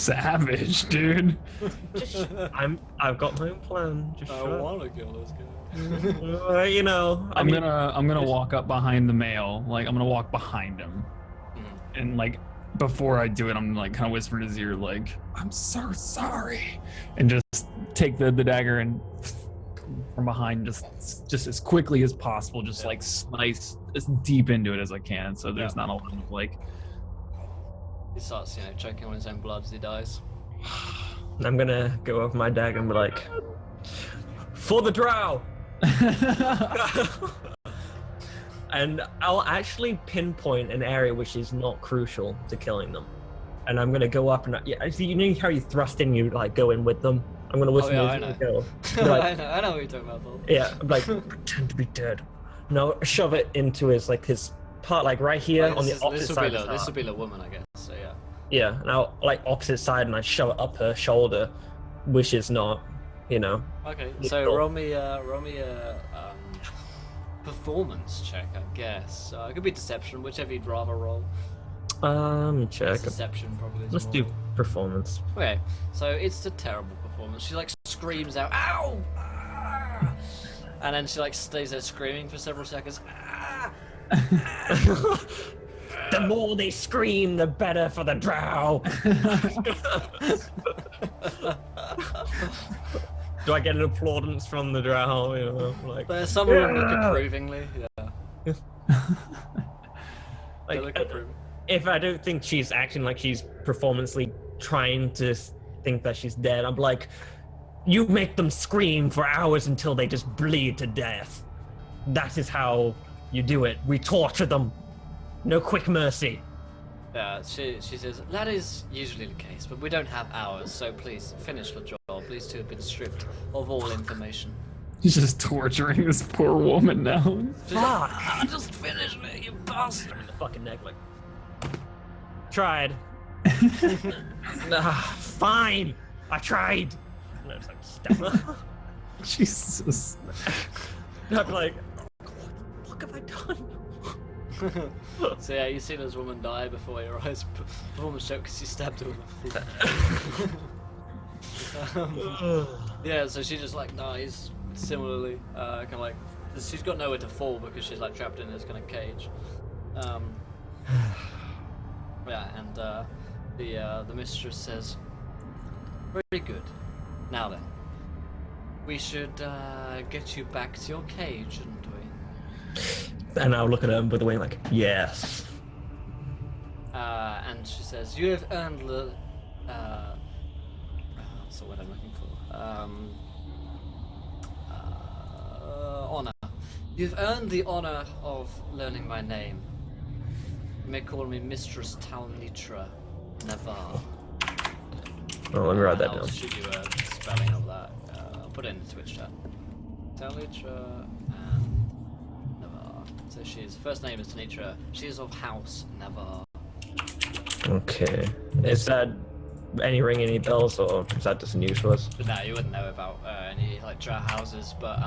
savage, dude. I've got my own plan. Just I want to kill this guy. you know, I'm gonna walk up behind the male. Like I'm gonna walk behind him, and like before I do it, I'm like kind of whispering in his ear, like I'm so sorry, and just take the dagger and from behind, just as quickly as possible, just like slice as deep into it as I can, so there's not a lot of like. He starts, choking on his own blood as he dies. I'm gonna go over my dagger and be like, for the Drow. And I'll actually pinpoint an area which is not crucial to killing them. And I'm gonna go up and you know how you thrust in, you like go in with them. I'm gonna whisper. I know. Like, I know what you're talking about, Paul. Yeah, I'm like pretend to be dead. No, shove it into his part, like right here on the opposite side. This would be the woman, I guess. So yeah. Yeah, and I'll like opposite side, and I shove it up her shoulder, which is not, Okay, so roll me a performance check, I guess. It could be deception, whichever you'd rather roll. Check. Deception probably. Let's do performance. Okay, so it's a terrible performance. She like screams out, "Ow!" Ah! And then she like stays there screaming for several seconds. Ah! The more they scream, the better for the Drow. Do I get an applaudance from the Drow? Like someone look approvingly. Yeah. Like, if I don't think she's acting like she's performancely trying to think that she's dead, I'm like, you make them scream for hours until they just bleed to death. That is how you do it. We torture them. No quick mercy. Yeah, she says, that is usually the case, but we don't have hours, so please finish the job. These two have been stripped of all information. He's just torturing this poor woman now. Fuck! Just finish me, you bastard! In the fucking neck, like. Tried. Fine. I tried. And I just like stab. Jesus. I'd be like, what the fuck have I done? So yeah, you see this woman die before your eyes. Performance check because you stabbed her with a foot. Yeah, so she just like dies similarly. Kind of like she's got nowhere to fall because she's like trapped in this kind of cage. Yeah, and the mistress says, "Very good. Now then, we should get you back to your cage, shouldn't we?" And I'll look at her with the wing like, yes. And she says, "You have earned the what's the word I'm looking for? Honor. You've earned the honor of learning my name. You may call me Mistress Talnitra Navarre." Oh, let me write that I'll down. shoot you a spelling of that. I'll put it in the Twitch chat. Talnitra and Navarre. So she's first name is Tanitra. She is of House Navarre. Okay. Is that ringing any bells, or is that just news for us? But no, you wouldn't know about any like Drow houses, but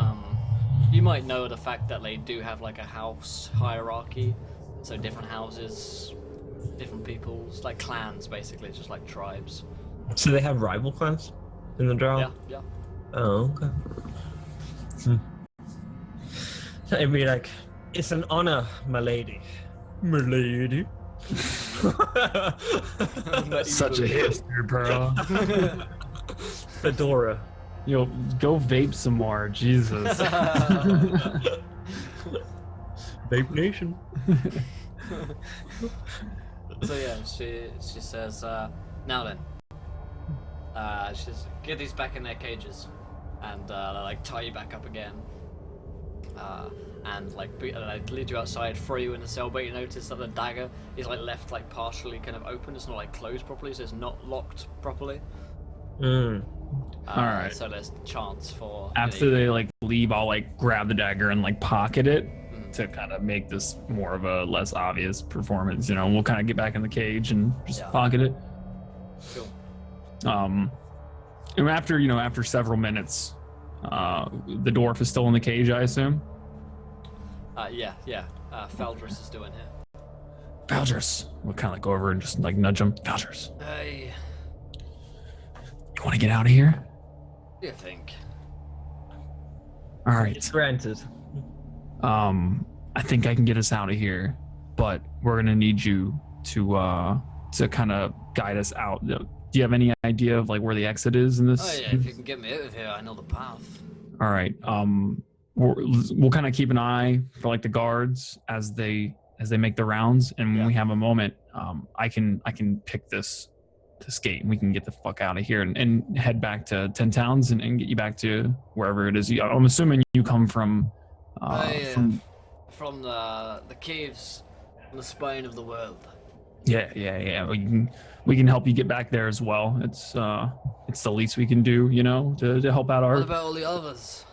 you might know the fact that they do have like a house hierarchy. So different houses, different peoples, like clans basically, just like tribes. So they have rival clans in the Drow? Yeah. Oh, okay. It'd be like, it's an honor, my lady. My lady. Such a hipster, Pearl. Fedora. Yo, go vape some more, Jesus. Vape Nation. So yeah, she says, now then, she says, get these back in their cages, and like tie you back up again, and like lead you outside, throw you in the cell, but you notice that the dagger is like left like partially kind of open. It's not like closed properly, so it's not locked properly. Alright. So there's chance for after they like leave, I'll like grab the dagger and like pocket it to kind of make this more of a less obvious performance, we'll kind of get back in the cage and just pocket it. Cool. And after several minutes, the dwarf is still in the cage, I assume? Yeah. Feldris is doing it. Feldris. We'll kind of like go over and just like nudge him. Feldris. Hey. You want to get out of here? What do you think? All right. It's granted. I think I can get us out of here, but we're gonna need you to kind of guide us out. Do you have any idea of like where the exit is in this? Oh yeah, if you can get me out of here, I know the path. All right. We'll kind of keep an eye for like the guards as they make the rounds, and when we have a moment, I can pick this gate, and we can get the fuck out of here and head back to 10 Towns and get you back to wherever it is. I'm assuming you come from from the caves on the spine of the world. Yeah. We can help you get back there as well. It's the least we can do, to help out our. What about all the others?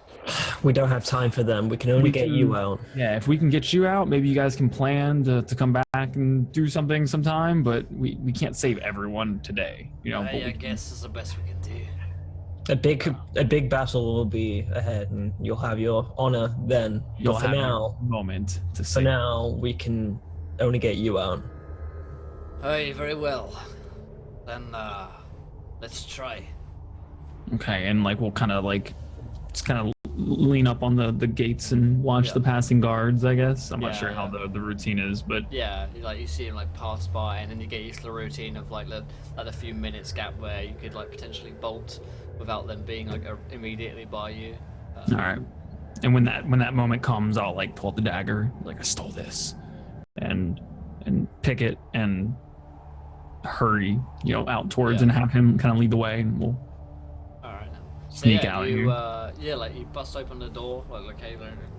We don't have time for them. We can only get you out. Yeah, if we can get you out, maybe you guys can plan to come back and do something sometime, but we can't save everyone today, I guess that's the best we can do. A big battle will be ahead, and you'll have your honor then. You'll have now, a moment to for say. now, we can only get you out. Hey, very well. Then let's try. Okay, and like we'll kind of just kind of lean up on the gates and watch the passing guards, I guess. I'm not sure how the routine is, but yeah, you see him like pass by, and then you get used to the routine of like a few minutes gap where you could like potentially bolt without them being like immediately by you. All right. And when that moment comes, I'll like pull out the dagger, like I stole this, and pick it and hurry, out towards and have him kind of lead the way, and we'll sneak out you, here. like you bust open the door, like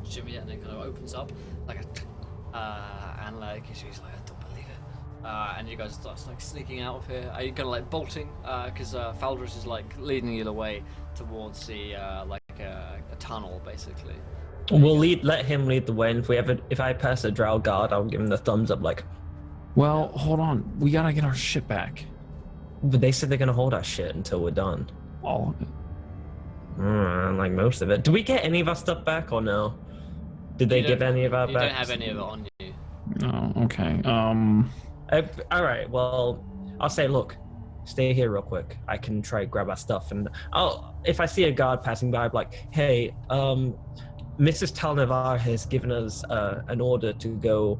shimmy it, and it kind of opens up, and like she's like, I don't believe it. And you guys start like sneaking out of here. Are you kind of like bolting? Because Faldrus is like leading you the way towards the a tunnel, basically. We'll let him lead the way, and if I pass a Drow guard, I'll give him the thumbs up. Like, well, hold on, we gotta get our shit back. But they said they're gonna hold our shit until we're done. All of it. Like most of it. Do we get any of our stuff back or no? Did they give any of our back? You don't have any of it on you. Oh, okay. All right. Well, I'll say, look, stay here real quick. I can try grab our stuff, and if I see a guard passing by, I'm like, hey, Mrs. Talnavar has given us an order to go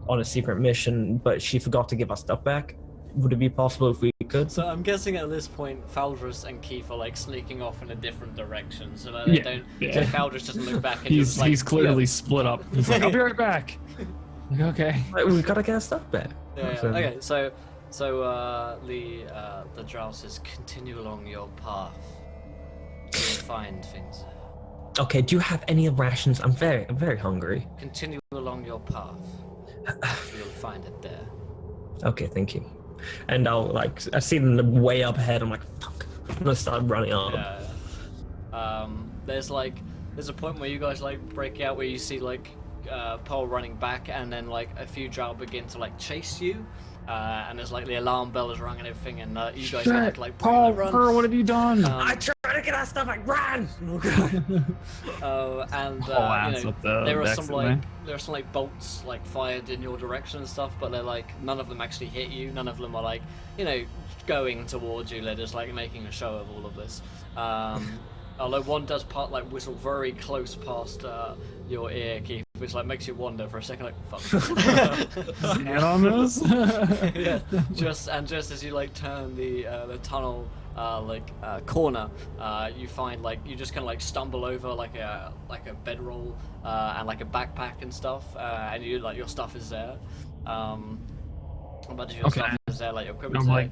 on a secret mission, but she forgot to give our stuff back. Would it be possible if we could? So I'm guessing at this point, Faldrus and Keef are like sneaking off in a different direction, so that they don't. So Faldrus doesn't look back. And he's clearly split up. He's like, I'll be right back. Like, okay. We gotta get our stuff back. Yeah. Okay. So the Drow says, continue along your path. You'll find things. Okay. Do you have any rations? I'm very hungry. Continue along your path. You'll find it there. Okay. Thank you. And I see them way up ahead. I'm like, fuck. I'm gonna start running up. Yeah. There's a point where you guys like break out where you see like Pearl running back, and then like a few Drow begin to like chase you. And there's like the alarm bell is rung and everything, and you guys have to like Pearl, run. Pearl, what have you done? I tried to get our stuff. Like, run! There are some bolts like fired in your direction and stuff, but they're like none of them actually hit you. None of them are like going towards you. They're just like making a show of all of this. Although one does whistle very close past your ear, Keith, which like makes you wonder for a second, like fuck. Stand on this? Yeah. Just as you like turn the tunnel corner, you find you just kind of like stumble over like a bedroll and like a backpack and stuff, and you your stuff is there. But if your stuff is there, like your equipment's there.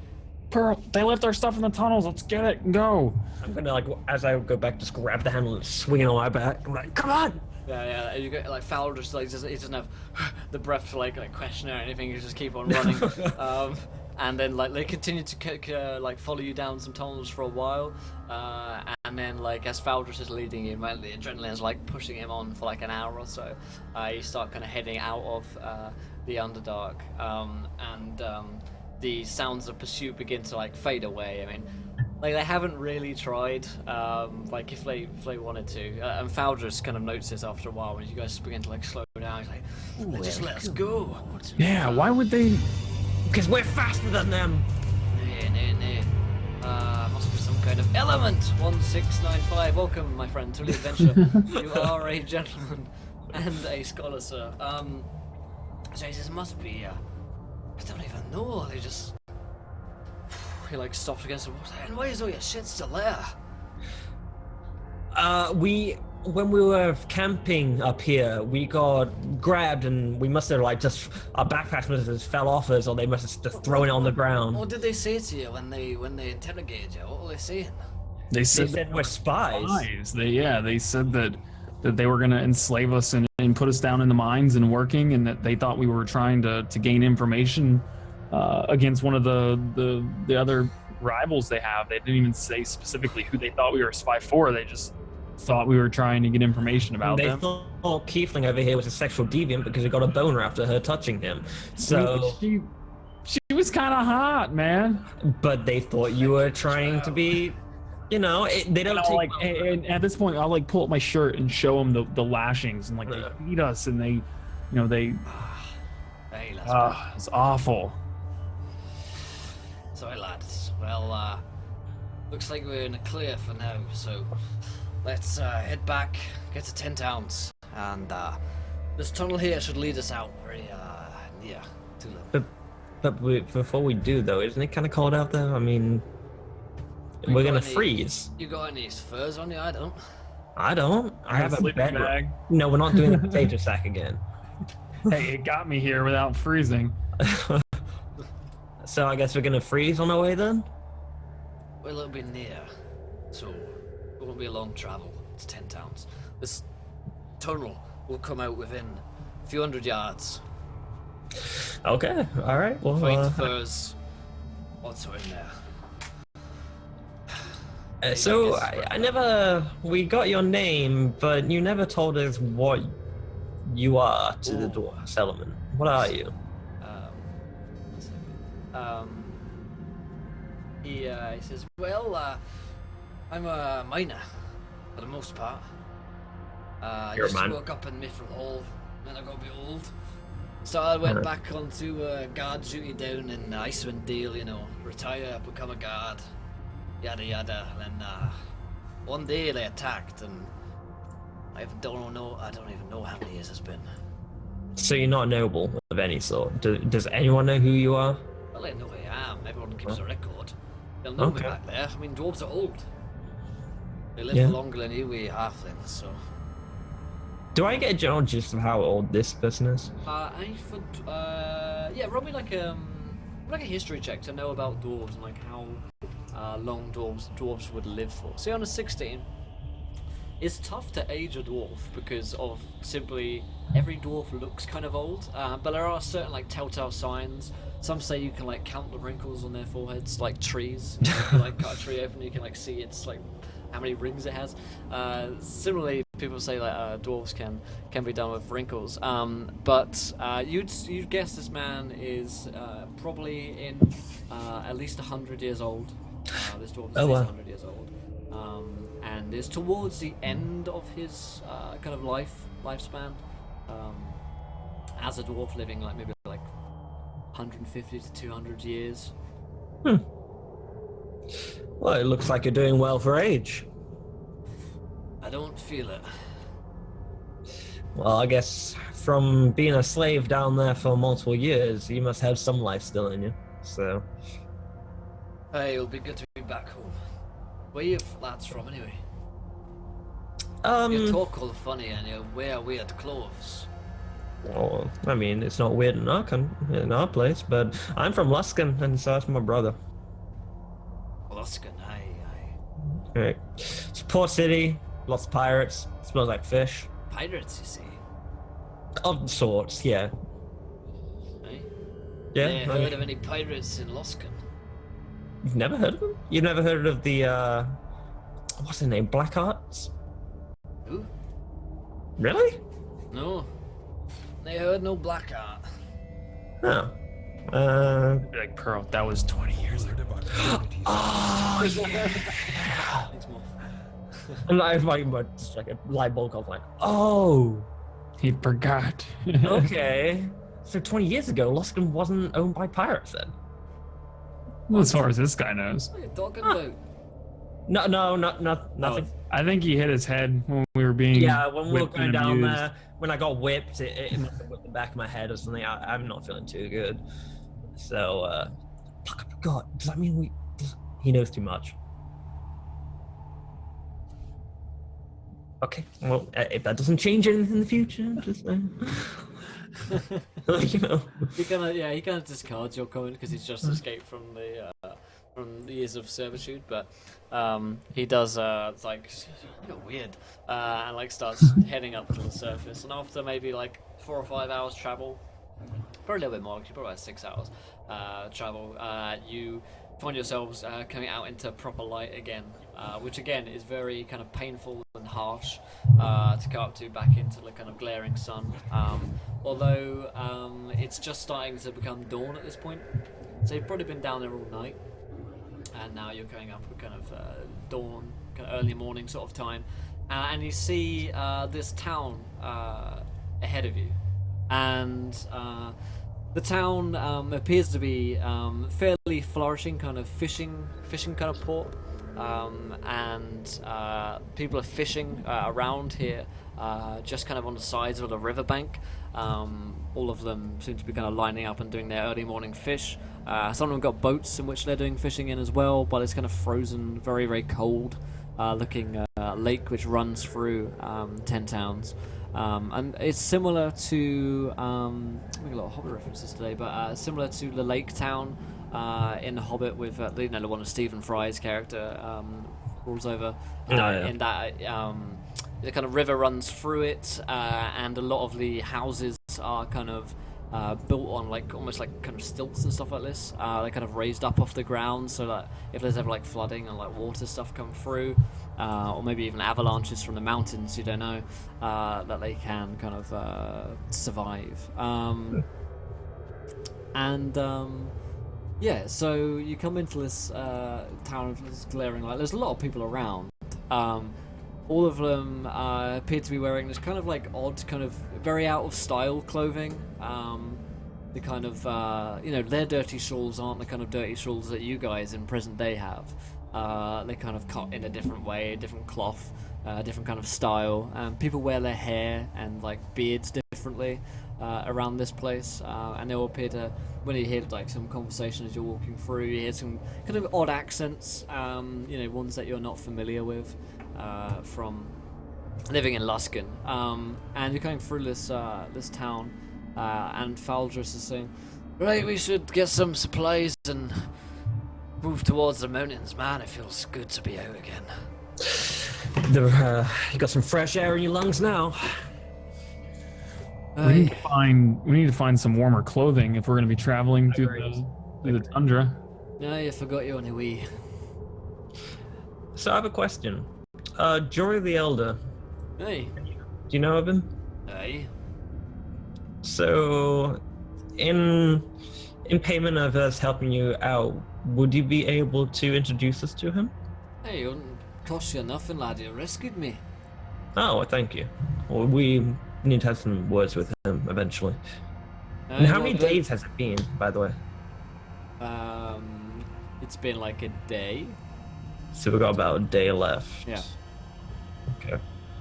Pearl, they left our stuff in the tunnels. Let's get it and go. I'm gonna as I go back, just grab the handle and swing it on my back. I'm like, come on! Yeah. You get like Fowler just he doesn't have the breath to like question or anything. You just keep on running. And then they continue to follow you down some tunnels for a while, and then as Faldrus is leading you, the adrenaline is pushing him on for an hour or so. You start kind of heading out of the Underdark, and the sounds of pursuit begin to fade away. I mean, they haven't really tried, if they wanted to, and Faldrus kind of notices this after a while when you guys begin to slow down. He's like, just let us go. Yeah, why would they? Because we're faster than them! No. Must be some kind of element. 1695. Welcome, my friend, to the adventure. You are a gentleman and a scholar, sir. So he says, must be, I don't even know. They just... He like stops against the wall. And why is all your shit still there? When we were camping up here, we got grabbed and we must have like just our backpacks must have just fell off us, or they must have just thrown it on the ground. What did they say to you when they interrogated you? What were they saying? They said we're spies. They said that they were gonna enslave us and put us down in the mines and working, and that they thought we were trying to gain information against one of the other rivals they have. They didn't even say specifically who they thought we were a spy for. They just thought we were trying to get information about them. They thought Keefling over here was a sexual deviant because he got a boner after her touching him. So she was kind of hot, man. But they thought you were trying to be, they don't take. And at this point, I'll like pull up my shirt and show them the lashings, and like they beat us, and they. Hey, lads. It's awful. Sorry, lads. Well, looks like we're in a clear for now, so let's head back, get to 10 towns, and this tunnel here should lead us out very near to them. But before we do, though, isn't it kind of cold out there? I mean, we're gonna freeze. You got any furs on you? I don't. I have a sleeping bag. No, we're not doing the potato sack again. Hey, it got me here without freezing. So I guess we're gonna freeze on our way then? Well, it'll be near, so it won't be a long travel. It's 10 towns. This tunnel will come out within a few hundred yards. Okay, all right. Well, Find furs. What's in there? So I never. We got your name, but you never told us what you are to the dwarf settlement. What are you? He says, well, I'm a miner, for the most part. I You're a used to man. work up in Mithril Hall, then I got a bit old. So I went back onto guard duty down in Icewind Dale, retire, become a guard, yada yada. And then one day they attacked, and I don't even know how many years it's been. So you're not noble of any sort. Does anyone know who you are? Well, they know who I am. Everyone keeps a record. They'll know me back there. I mean, dwarves are old. They live for longer than you, we halflings, so... Do I get a general gist of how old this person is? Roll me like a history check to know about dwarves and like how long dwarves would live for. See, on a 16, it's tough to age a dwarf because of simply every dwarf looks kind of old, but there are certain like telltale signs. Some say you can like count the wrinkles on their foreheads like trees. If you like cut a tree open, you can like see it's like how many rings it has. Similarly, people say that dwarves can be done with wrinkles. But you'd guess this man is probably in at least 100 years old. This dwarf is at least 100 years old, and is towards the end of his kind of lifespan as a dwarf, living like maybe like 150 to 200 years. Well, it looks like you're doing well for age. I don't feel it. Well, I guess from being a slave down there for multiple years, you must have some life still in you. So. Hey, it'll be good to be back home. Where are you lads from, anyway? You talk all funny and you wear weird clothes. Well, I mean, it's not weird in our place, but I'm from Luskan, and so that's my brother. Luskan, aye. Right. It's a port city, lots of pirates, smells like fish. Pirates, you see? Of sorts, yeah. Aye? Yeah. Never heard of any pirates in Luskan? You've never heard of them? You've never heard of the, what's his name, Blackhearts? Who? Really? No. They heard no Blackheart. Oh. Like Pearl, that was 20 years ago. Oh, yeah. Thanks, Morph. And I was just like a light bulb off, like, oh. He forgot. Okay. So 20 years ago, Luskan wasn't owned by pirates then? Well, as far as this guy knows. What are you talking about? No, nothing. I think he hit his head when we were being. Yeah, when we were whipped going and down abused. there, when I got whipped, it must have whipped the back of my head or something. I'm not feeling too good. So, fuck, I forgot. Does that mean he knows too much? Okay, well, if that doesn't change anything in the future, just you know. He kind of discards your comment because he's just escaped from the years of servitude, but he does like you're weird and like starts heading up to the surface, and after maybe like 4 or 5 hours travel, probably a little bit more, actually, probably about 6 hours travel, you find yourselves coming out into proper light again, which again is very kind of painful and harsh to go up to back into the kind of glaring sun. Although it's just starting to become dawn at this point, so you've probably been down there all night, and now you're going up at kind of dawn, kind of early morning sort of time, and you see this town ahead of you, and the town appears to be fairly flourishing, kind of fishing kind of port, and people are fishing around here, just kind of on the sides of the riverbank. All of them seem to be kind of lining up and doing their early morning fish. Some of them got boats in which they're doing fishing in as well, but it's kind of frozen, very, very cold looking lake which runs through 10 towns. And it's similar to, we got a lot of Hobbit references today, but similar to the lake town in The Hobbit with, the one of Stephen Fry's character rules over. In that the kind of river runs through it, and a lot of the houses are kind of built on like almost like kind of stilts and stuff like this. They're kind of raised up off the ground so that if there's ever like flooding and like water stuff come through, or maybe even avalanches from the mountains, you don't know, that they can kind of survive. Yeah, so you come into this town of this glaring light. There's a lot of people around. All of them appear to be wearing this kind of like odd, kind of very out of style clothing. The kind of, their dirty shawls aren't the kind of dirty shawls that you guys in present day have. They kind of cut in a different way, different cloth, different kind of style. People wear their hair and like beards differently around this place, and they all appear to, when you hear like some conversation as you're walking through, you hear some kind of odd accents, ones that you're not familiar with. From living in Luskan, and you're going through this town, and Faldrus is saying, "Right, we should get some supplies and move towards the mountains, man. It feels good to be out again." You got some fresh air in your lungs now. We need to find some warmer clothing if we're going to be traveling through the tundra. No, you forgot you only wee. So I have a question. Jory the Elder. Hey. Do you know of him? Hey. So, in payment of us helping you out, would you be able to introduce us to him? Hey, it wouldn't cost you nothing, lad. You rescued me. Oh, well, thank you. Well, we need to have some words with him eventually. And how many days has it been, by the way? It's been like a day. So we've got about a day left. Yeah. Okay.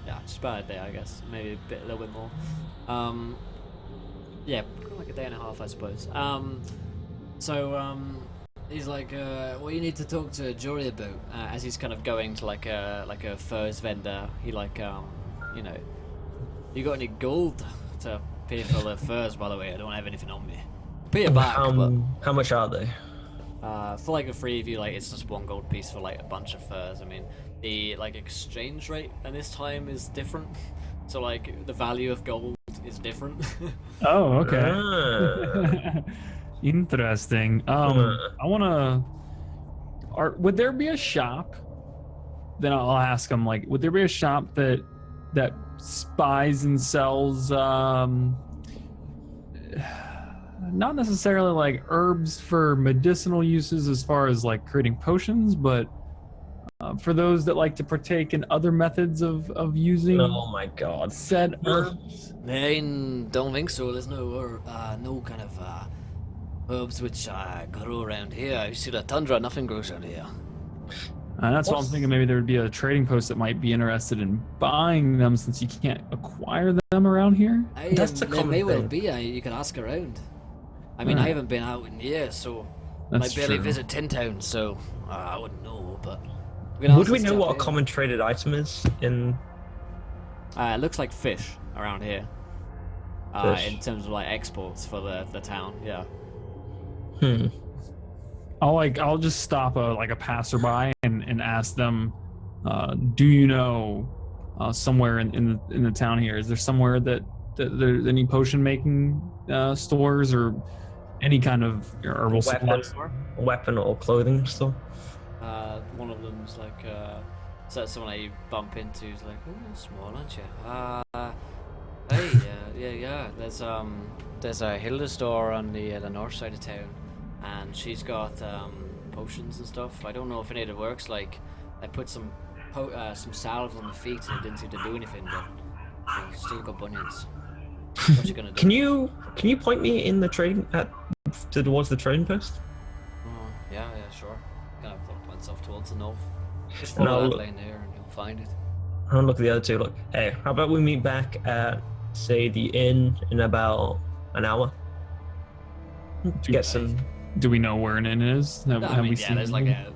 Yeah, just about a day, I guess. Maybe a little bit more. Yeah, like a day and a half, I suppose. He's like, well, you need to talk to Jory about, as he's kind of going to like a furs vendor. He like, you got any gold to pay for the furs? By the way, I don't have anything on me. Pay it back. How much are they? For like the three of you, like it's just 1 gold piece for like a bunch of furs. I mean, the like exchange rate and this time is different, so like the value of gold is different. Oh, okay. Interesting. I wanna. Would there be a shop? Then I'll ask him. Like, would there be a shop that spies and sells? Not necessarily like herbs for medicinal uses as far as like creating potions, but for those that like to partake in other methods of using. Oh my god. Said herbs. I don't think so. There's no kind of herbs which grow around here. You see the tundra, nothing grows around here. That's what I'm thinking. Maybe there would be a trading post that might be interested in buying them, since you can't acquire them around here. That's the there common may well thing. be. You can ask around. I mean, I haven't been out in years, so That's I barely true. visit Tin Town, so I wouldn't know. But Would we know what a common traded item is in? It looks like fish around here. Fish. In terms of like exports for the town, yeah. I'll just stop a passerby and ask them, do you know somewhere in the town here? Is there somewhere that there's any potion making stores or any kind of herbal supply store? Weapon or clothing store. One of them's like so someone that you bump into is like, oh, you're small, aren't you? Hey, yeah. There's a Hilda store on the north side of town, and she's got potions and stuff. I don't know if any of it works. Like, I put some salve on the feet and it didn't seem to do anything, but still got bunions. What you gonna do? Can you point me in the trading towards the trading post? Yeah, sure. Kind of points off towards the north. Just And follow I'll- that lane there and you'll find it. I'll look at the other two. Look, hey, how about we meet back at, say, the inn in about an hour? Get some. Do we know where an inn is? Have we seen there's it? like a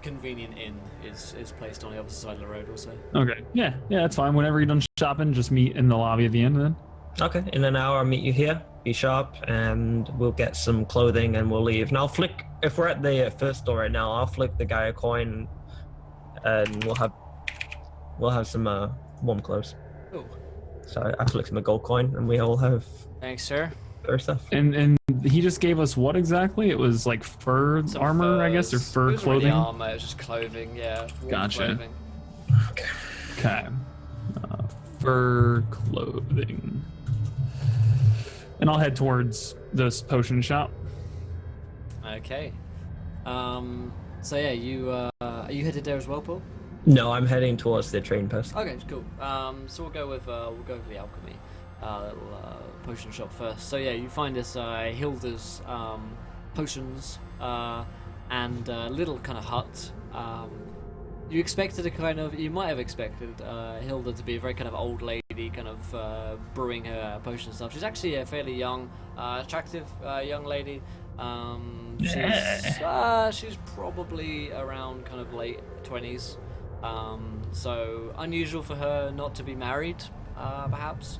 convenient inn is placed on the opposite side of the road or so. Okay, yeah, that's fine. Whenever you're done shopping, just meet in the lobby of the inn then. Okay, in an hour I'll meet you here. Be sharp, and we'll get some clothing and we'll leave. And I'll flick. If we're at the first store right now, I'll flick the guy a coin, and we'll have some warm clothes. Oh, So I flicked him a gold coin, and we all have thanks, sir. fur stuff. And he just gave us what exactly? It was like fur Some armor, I guess, or furs. fur It wasn't really clothing. armor, it was just clothing, yeah. Warm Gotcha. clothing. Okay. Fur clothing. And I'll head towards this potion shop. Okay. So yeah, are you headed there as well, Paul? No, I'm heading towards the trading post. Okay, cool. So we'll go with the alchemy, little potion shop first. So yeah, you find this Hilda's potions and little kind of hut. You expected you might have expected Hilda to be a very kind of old lady, kind of brewing her potions and stuff. She's actually a fairly young, attractive young lady. She's probably around kind of late 20s. So unusual for her not to be married, perhaps.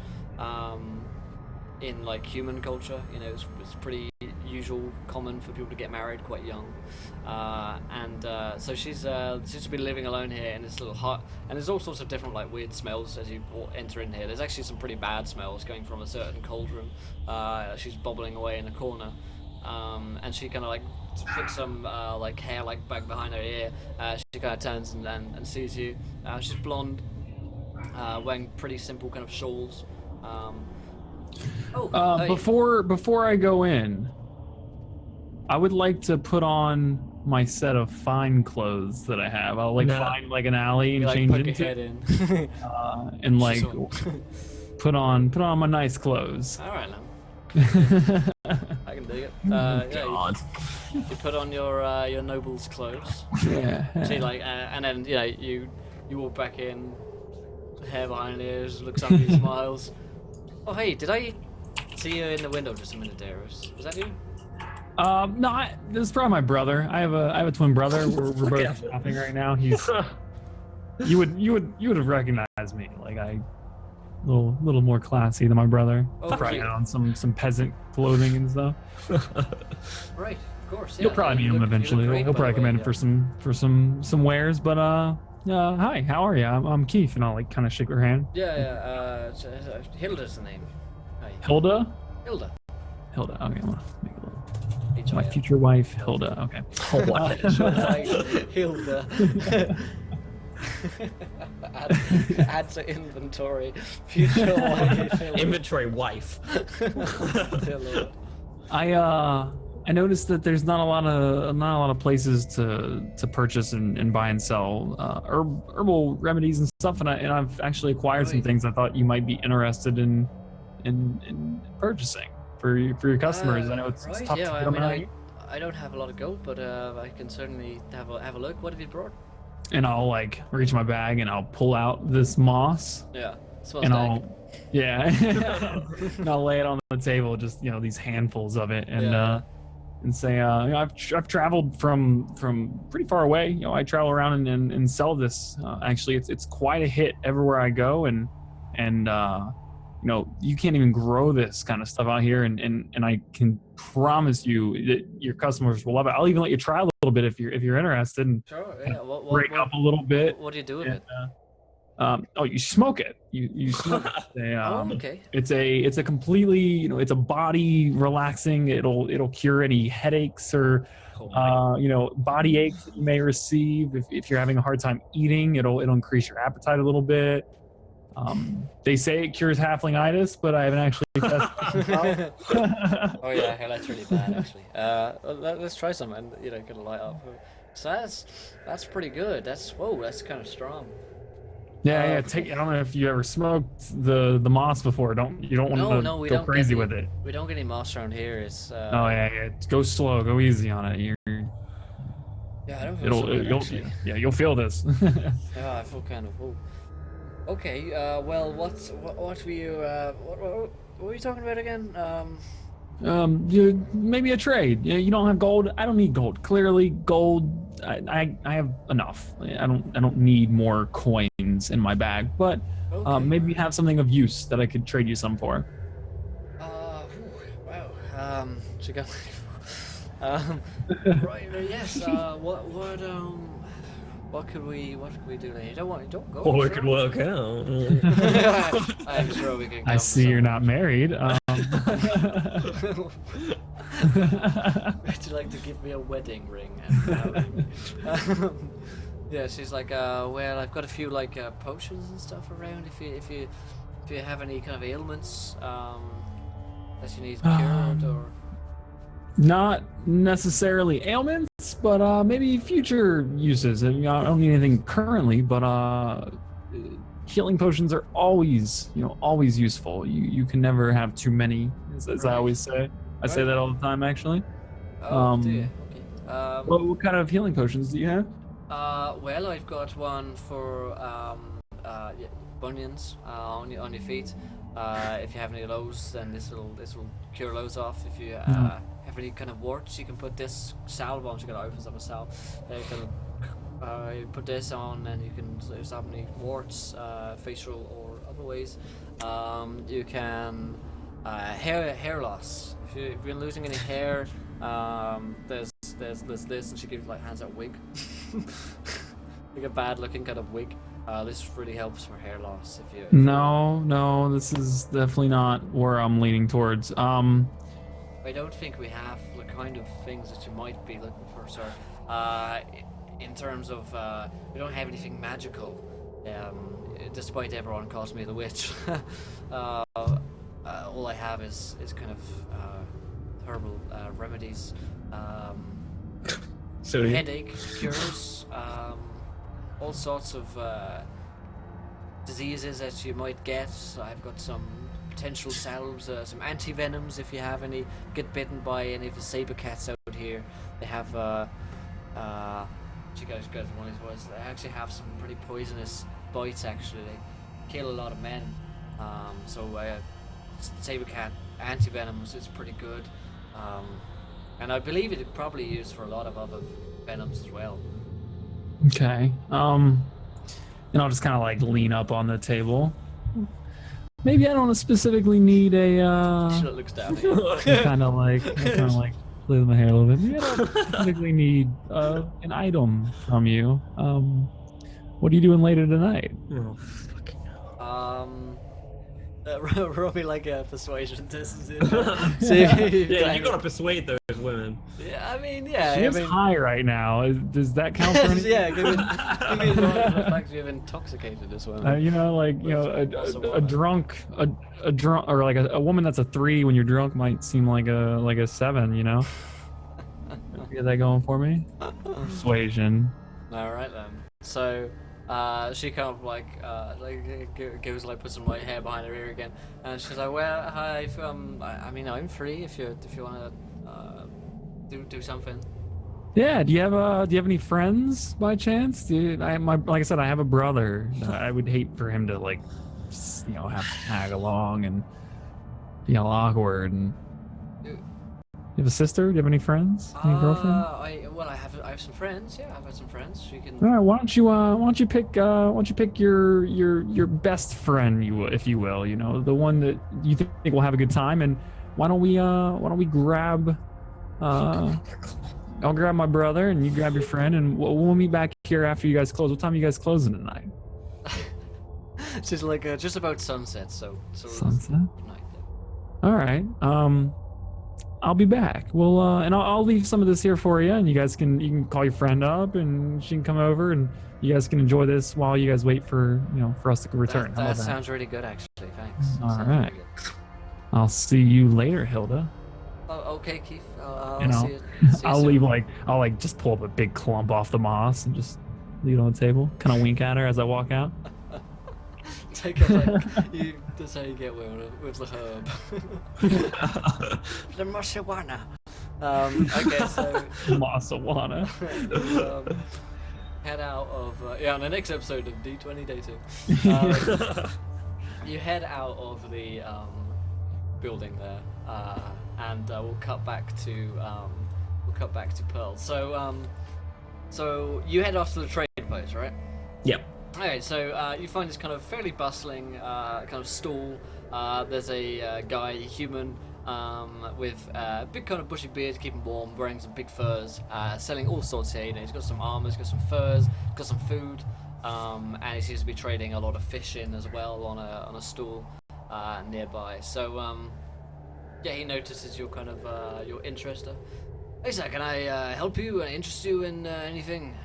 In like human culture, you know, it's pretty usual, common for people to get married quite young, so she's been living alone here in this little hut, and there's all sorts of different like weird smells as you enter in here. There's actually some pretty bad smells going from a certain cauldron. She's bobbling away in a corner, and she kind of like flicks some like hair like back behind her ear. She kind of turns and sees you. She's blonde, wearing pretty simple kind of shawls. Hey. Before I go in, I would like to put on my set of fine clothes that I have. I'll find like an alley and You, like, change poke your into head in. and like So- put on my nice clothes. All right, now I can dig it. God. You put on your noble's clothes. Yeah. She like, and then you walk back in, hair behind ears, looks up at you, smiles. Oh hey, did I see you in the window just a minute there? Was that you? No, this is probably my brother. I have a twin brother. We're both at him. shopping right now. He's you would have recognized me. Like a little more classy than my brother. Oh, Probably right. on some peasant clothing and stuff. Right, of course. You'll probably meet him eventually. He'll probably come in for some wares. But hi, how are you? I'm Keef, and I'll like kind of shake her hand. Yeah. Hilda's the name. Hi. Hilda. Hilda. Okay, I'm gonna make a little. H-I-L. My future wife, Hilda. Okay. Hilda. add to inventory. Future wife. Hilda. Inventory wife. Dear Lord. I noticed that there's not a lot of places to purchase and buy and sell herbal remedies and stuff, and I've actually acquired some Right. things I thought you might be interested in purchasing for your customers. I know it's Right, tough yeah, to I get them mean, out. I don't have a lot of gold, but I can certainly have a look. What have you brought? and I'll like reach my bag and I'll pull out this moss. Yeah. Smells And dank. and I'll lay it on the table, just these handfuls of it, and Yeah. and say, I've traveled from pretty far away. I travel around and sell this. Actually, it's quite a hit everywhere I go, and you can't even grow this kind of stuff out here, and I can promise you that your customers will love it. I'll even let you try a little bit if you're interested, and Sure. Yeah. break up a little bit. What do you do with it? You smoke it. You smoke it. Okay. It's a completely, it's a body relaxing. It'll cure any headaches or body aches that you may receive if you're having a hard time eating. It'll increase your appetite a little bit. They say it cures halflingitis, but I haven't actually tested it. Oh yeah, that's really bad actually. Let's try some and get a light up. So that's pretty good. That's kind of strong. Yeah. I don't know if you ever smoked the moss before. You don't want to go crazy with it. We don't get any moss around here. It's Oh yeah. Go slow. Go easy on it. Yeah, I don't feel so good, actually. You'll feel this. Yeah, I feel kind of. Whoa. Okay. Well, what were you? What were you talking about again? Maybe a trade. You don't have gold. I don't need gold. Clearly, gold. I have enough. I don't need more coins in my bag. But maybe you have something of use that I could trade you some for. Wow. She got. Right. Yes. What could we do later? Don't go. Or we could work out. I'm sure we can. I see you're not married. Would you like to give me a wedding ring? Yeah, she's like, well, I've got a few potions and stuff around. If you have any kind of ailments that you need cured or. Not necessarily ailments, but maybe future uses. I don't need anything currently, but healing potions are always useful. You can never have too many, as I always say. I say that all the time, actually. Oh, do you? Okay. What kind of healing potions do you have? Well, I've got one for bunions on your feet. If you have any of those, then this will cure those off. If you have any kind of warts, you can put this salve on. You gotta open up a salve. You put this on, and you can stop any warts, facial or other ways. You can hair loss. If you've been losing any hair, there's this, and she gives hands out a wig, like a bad looking kind of wig. This really helps for hair loss. If you No, this is definitely not where I'm leaning towards. I don't think we have the kind of things that you might be looking for, sir. In terms of, we don't have anything magical. Despite everyone calls me the witch, all I have is kind of herbal remedies. Headache cures, all sorts of diseases that you might get. I've got some potential salves, some anti-venoms if you have any. Get bitten by any of the saber cats out here. They have you guys got one of these words. They actually have some pretty poisonous bites. Actually, they kill a lot of men. Saber cat anti-venoms is pretty good, and I believe it probably used for a lot of other venoms as well. Okay. And I'll just kind of lean up on the table. Maybe I don't specifically need a. She looks down. kind of like play with my hair a little bit. Maybe I don't specifically need an item from you. What are you doing later tonight? Oh, fucking hell. Roll me a persuasion test. See Yeah, you gotta persuade those women. Yeah, I mean, yeah. She's high right now. Does that count for anything? Yeah, give me the fact you've intoxicated this woman. A drunk, or a woman that's a 3 when you're drunk might seem like a 7. You get that going for me? Persuasion. All right then. So. She kind of goes puts some white hair behind her ear again, and she's like, "Well, hi. I'm free if you want to do something." Yeah. Do you have any friends by chance? Like I said, I have a brother. I would hate for him to like, have to tag along and be all awkward. And you have a sister? Do you have any friends? Any girlfriend? I have some friends. Yeah, I've had some friends. You can. All right. Why don't you pick your best friend, if you will, the one that you think will have a good time, and why don't we grab I'll grab my brother and you grab your friend, and we'll meet back here after you guys close. What time are you guys closing tonight? It's just like just about sunset, so Sunset. Night. All right. I'll be back. Well, and I'll leave some of this here for you, and you can call your friend up, and she can come over, and you guys can enjoy this while you guys wait for us to return. That sounds really good, actually. Thanks. All right. I'll see you later, Hilda. Oh, okay, Keith. See you I'll leave I'll just pull up a big clump off the moss and just leave it on the table. Kind of wink at her as I walk out. Take a that's how you get with the herb. The marijuana. Okay, so Masawana. Head out of on the next episode of D20 Day 2. You head out of the building there, and we'll cut back to Pearl. So you head off to the trade post, right? Yep. Okay, so you find this kind of fairly bustling kind of stall. There's a guy, human, with a big kind of bushy beard to keep him warm, wearing some big furs, selling all sorts here. He's got some armor, he's got some furs, got some food, and he seems to be trading a lot of fish in as well on a stall nearby. So he notices your kind of your interest. Hey sir, can I help you and interest you in anything?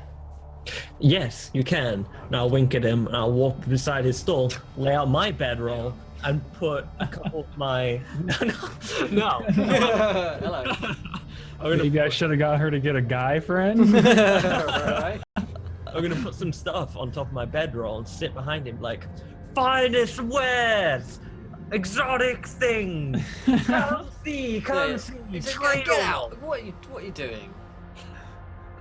Yes, you can. And I'll wink at him, and I'll walk beside his stall, lay out my bedroll, and put a couple of my... No. Hello. You guys should have got her to get a guy friend. Right. I'm gonna put some stuff on top of my bedroll and sit behind him like, finest wares, exotic things, come see, trade Get out! What are you doing?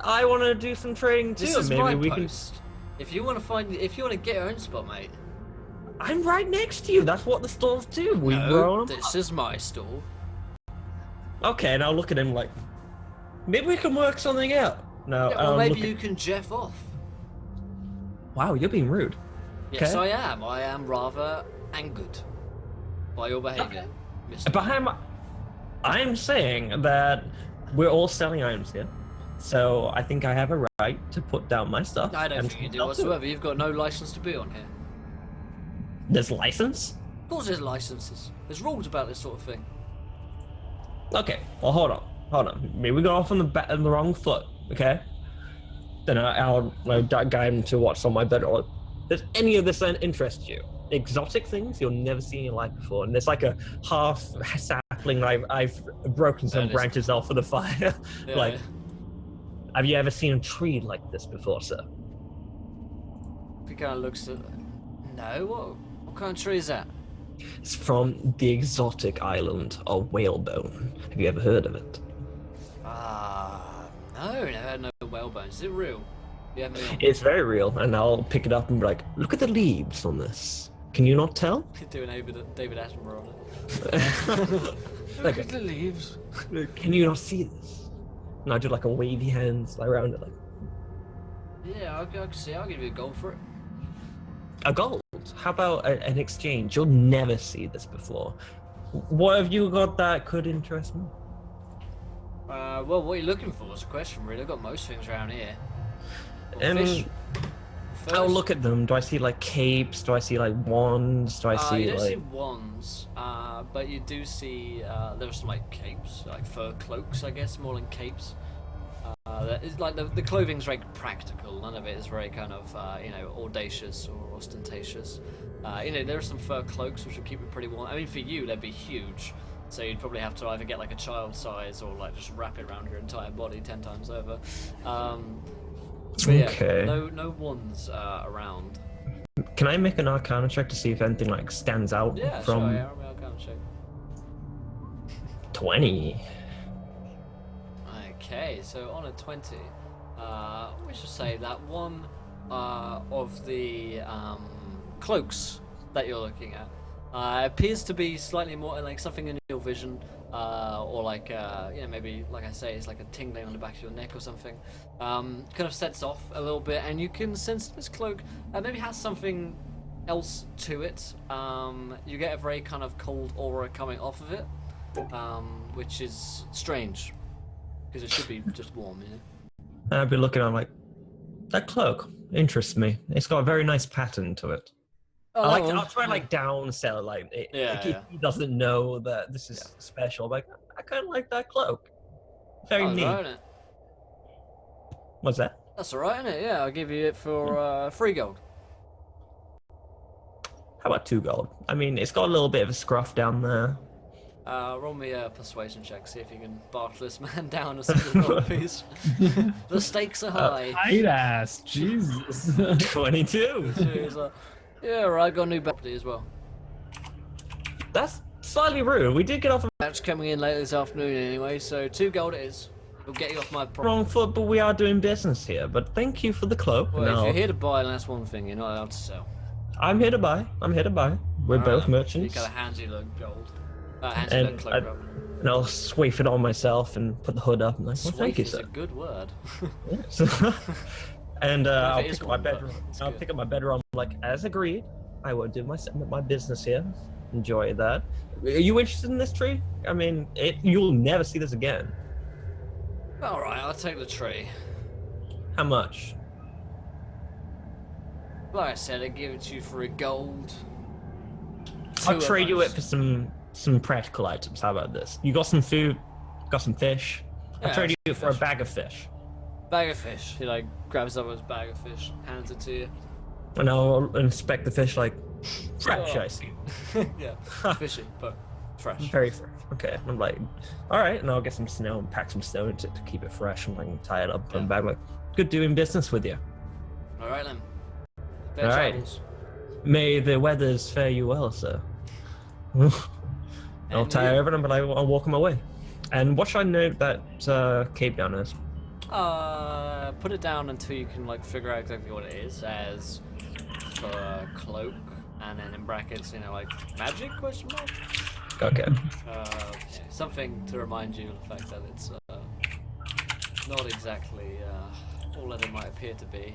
I want to do some trading too. This is Maybe my we post. If you want to get your own spot, mate. I'm right next to you. That's what the stalls do. We No, roll them. this is my stall. Okay, and I'll look at him like, maybe we can work something out. No, Yeah, well, maybe you can Jeff off. Wow, you're being rude. Yes, Okay. I am. I am rather angered by your behaviour, Mr. I'm saying that we're all selling items here, so I think I have a right to put down my stuff. I don't and think you do sell whatsoever. You've got no license to be on here. There's license? Of course there's licenses. There's rules about this sort of thing. Okay, well hold on. Maybe we got off on the wrong foot, okay? Then I'll guide him to what's on my bed. Or does any of this interest you? Exotic things you'll never see in your life before, and there's like a half sapling I've broken some branches off for the fire. Yeah, Like, have you ever seen a tree like this before, sir? He kind of looks at. No, what kind of tree is that? It's from the exotic island of Whalebone. Have you ever heard of it? No, never had no whale bones. Is it real? You have me on. It's very real, and I'll pick it up and be like, look at the leaves on this. Can you not tell? Doing David Attenborough on it. Look at the leaves. Can you not see this? And I do like a wavy hands around it, like, Yeah, I can see. I'll give you a gold for it. a gold. How about an exchange? You'll never see this before. What have you got that could interest me? Well, what are you looking for is a question, really. I've got most things around here. Fish. I'll look at them. Do I see like capes? Do I see like wands? Do I see you don't like... see wands, but you do see there's some like capes, like fur cloaks, I guess, more than capes. It's like the clothing's very practical. None of it is very kind of audacious or ostentatious. There are some fur cloaks which will keep it pretty warm. I mean, for you, they'd be huge. So you'd probably have to either get like a child size or like just wrap it around your entire body 10 times over. But yeah, Okay. no wands around. Can I make an Arcana check to see if anything like stands out from? Sure, yeah, I'll check. 20. Okay, so on a 20, we should say that one of the cloaks that you're looking at appears to be slightly more like something in your vision, or like maybe like I say, it's like a tingling on the back of your neck or something. Kind of sets off a little bit, and you can sense this cloak maybe has something else to it. You get a very kind of cold aura coming off of it, which is strange because it should be just warm, you know. I'd be looking at him like, that cloak interests me. It's got a very nice pattern to it. I'll try like downsell it. He doesn't know that this is special. Like, I kind of like that cloak. Very neat. Right, innit? What's that? That's alright, innit? Yeah, I'll give you it for 3 gold. How about 2 gold? I mean, it's got a little bit of a scruff down there. Roll me a persuasion check, see if you can barter this man down a single gold piece. The stakes are high. Tight ass, Jesus. 22. So he's like, yeah, right, got a new property as well. That's slightly rude. We did get off Match coming in later this afternoon anyway, so 2 gold it is. We'll get you off my the property. wrong foot, but we are doing business here. But thank you for the cloak. Well, No, if you're here to buy, that's one thing, you're not allowed to sell. I'm here to buy. We're both merchants. He kind of hands you the gold. Hands you the cloak rather. And I'll swaif it on myself and put the hood up. And like, well, thank you, Swaif is sir. a good word. And Well, I'll if it is pick up my one, but bedroom. it's I'll good. pick up my bedroom. Like, as agreed, I will do my business here. Enjoy that. Are you interested in this tree? I mean, you'll never see this again. Alright, I'll take the tree. How much? Like I said, I give it to you for a gold. I'll 2 at trade you it most. for some practical items. How about this? You got some food, got some fish. I'll Yeah, trade you some it for a fish. bag of fish. Bag of fish. He like grabs up his bag of fish, hands it to you. And I'll inspect the fish like, fresh, Oh. I see. Yeah, fishy, but fresh. Very fresh. Okay. I'm like, all right. And I'll get some snow and pack some snow into it to keep it fresh and like tie it up, put it back. Like, good doing business with you. Alright then. Fair All right. travels. May the weathers fare you well, sir. I'll And tie you? over them, but I'll walk them away. And what should I note that cave down is? Put it down until you can like figure out exactly what it is, as for cloak, and then in brackets, like magic question mark? Okay. Something to remind you of the fact that it's not exactly all that it might appear to be.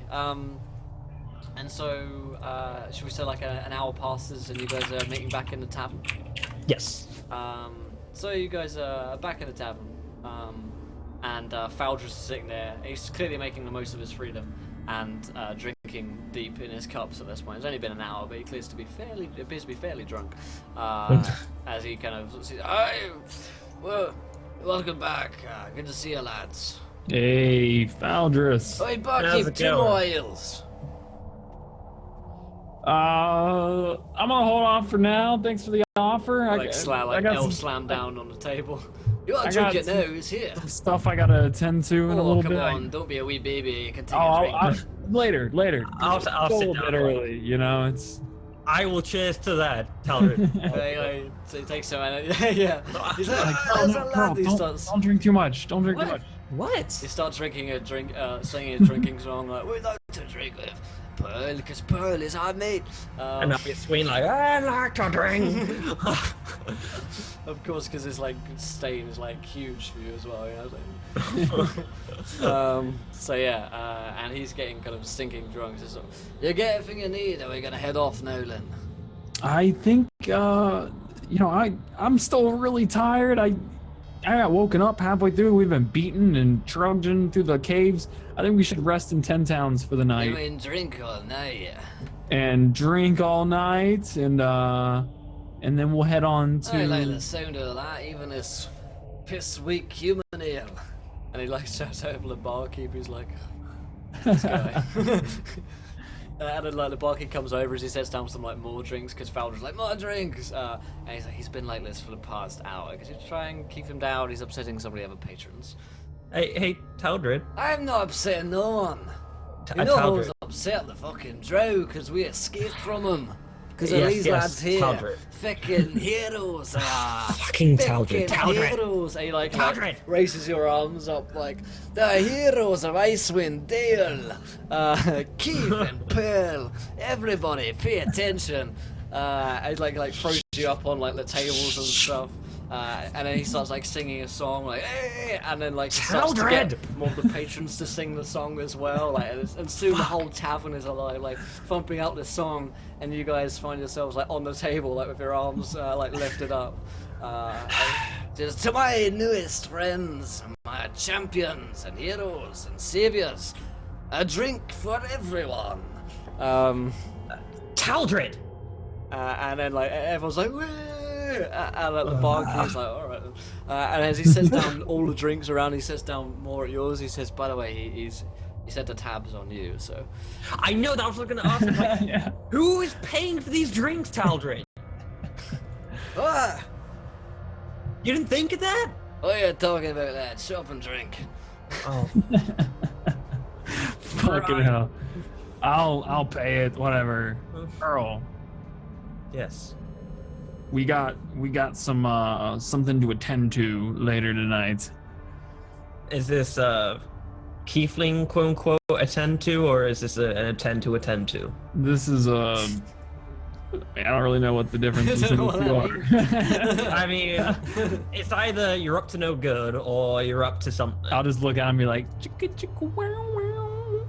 And so, should we say like an hour passes and you guys are meeting back in the tavern? Yes. So you guys are back in the tavern, and Faldrus is sitting there. He's clearly making the most of his freedom and drinking deep in his cups at this point. It's only been an hour, but he appears to be fairly drunk. As he kind of says, "Hey, well, welcome back. Good to see you, lads. Hey, Faldrus. Hey, How's barkeep, it 2 going? more ales." I'm gonna hold off for now. Thanks for the offer. I got elf some- slam down on the table. You I gotta drink got it some- now. It's here. stuff I gotta attend to in a Oh, little come bit. on! Don't be a wee baby. You can take Oh, a drink. later. I'll It's sit a little down. bit early. It's. I will cheers to that. Tell her. So he takes some and yeah. He's like, Like, "How's that lad?" He starts. don't drink too much. Don't drink too much. What? He starts drinking a drink, singing a drinking song like, "We'd like to drink with Pearl, because Pearl is our mate." And I'll be swinging like, I like to drink. Of course, because his like stain is like huge for you as well. So yeah, and he's getting kind of stinking drunk. So you get everything you need, and we're gonna head off, Nolan. I think I'm still really tired. I got woken up halfway through. We've been beaten and trudging through the caves. I think we should rest in 10 towns for the You night mean drink all night? and drink all night, and then we'll head on to. I like the sound of that, even this piss weak human ale. And he like shouts out to the barkeep, who's like, this guy. And then like the barkeep comes over as he sets down some like more drinks, because Faldr's like, more drinks! And he's like, he's been like this for the past hour. Could you try and keep him down? He's upsetting some of the other patrons. Hey, Taldred. I'm not upsetting no one. You know who's upset? The fucking Drow, because we escaped from him. Because Yes, these yes, lads here, Taldred. fucking heroes are. Fucking Fucking Taldred. heroes. And he like Taldred. raises your arms up like, the heroes of Icewind Dale. Keef and Perl. Everybody, pay attention. And like throws you up on like the tables and stuff. And then he starts like singing a song like, hey, and then like starts to get more of the patrons to sing the song as well. Like, and soon the whole tavern is alive, like thumping out this song, and you guys find yourselves like on the table, like with your arms like lifted up. Just to my newest friends, my champions and heroes and saviors, a drink for everyone. Taldred. And then like everyone's like, woo! And like, the barkeep's like, all right. And as he sets down all the drinks around, he sets down more at yours. He says, by the way, he set the tabs on you. So I know that. I was going to ask him, like, Yeah. who is paying for these drinks, Taldred? ah, You didn't think of that? what are you talking about that? Shut up and drink. Oh, Fucking hell. I'll pay it. Whatever. Earl, yes. we got some something to attend to later tonight. Is this Keefling quote unquote attend to, or is this an attend to? This is I don't really know what the difference is between the two are. I mean, it's either you're up to no good or you're up to something. I'll just look at him and be like, chicka chicka wow wow.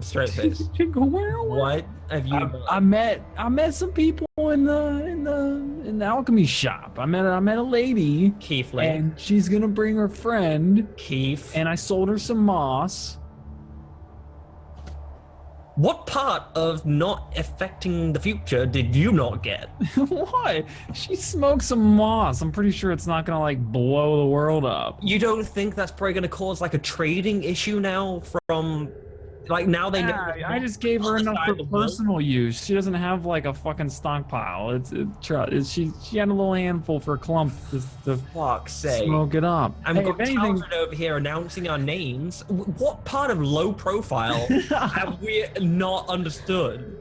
Straight face. Chicka wow wow. What have you done? I met some people in the alchemy shop. I met a lady, Keefling. and she's gonna bring her friend, Keef. and I sold her some moss. What part of not affecting the future did you not get? What? She smoked some moss. I'm pretty sure it's not gonna like blow the world up. You don't think that's probably going to cause like a trading issue now from, like, now they know. Yeah, I just gave her enough for personal use. She doesn't have like a fucking stockpile. She had a little handful for a clump to Fuck's sake. smoke it up. I'm Hey, got if anything, Taldred over here announcing our names. What part of low profile have we not understood?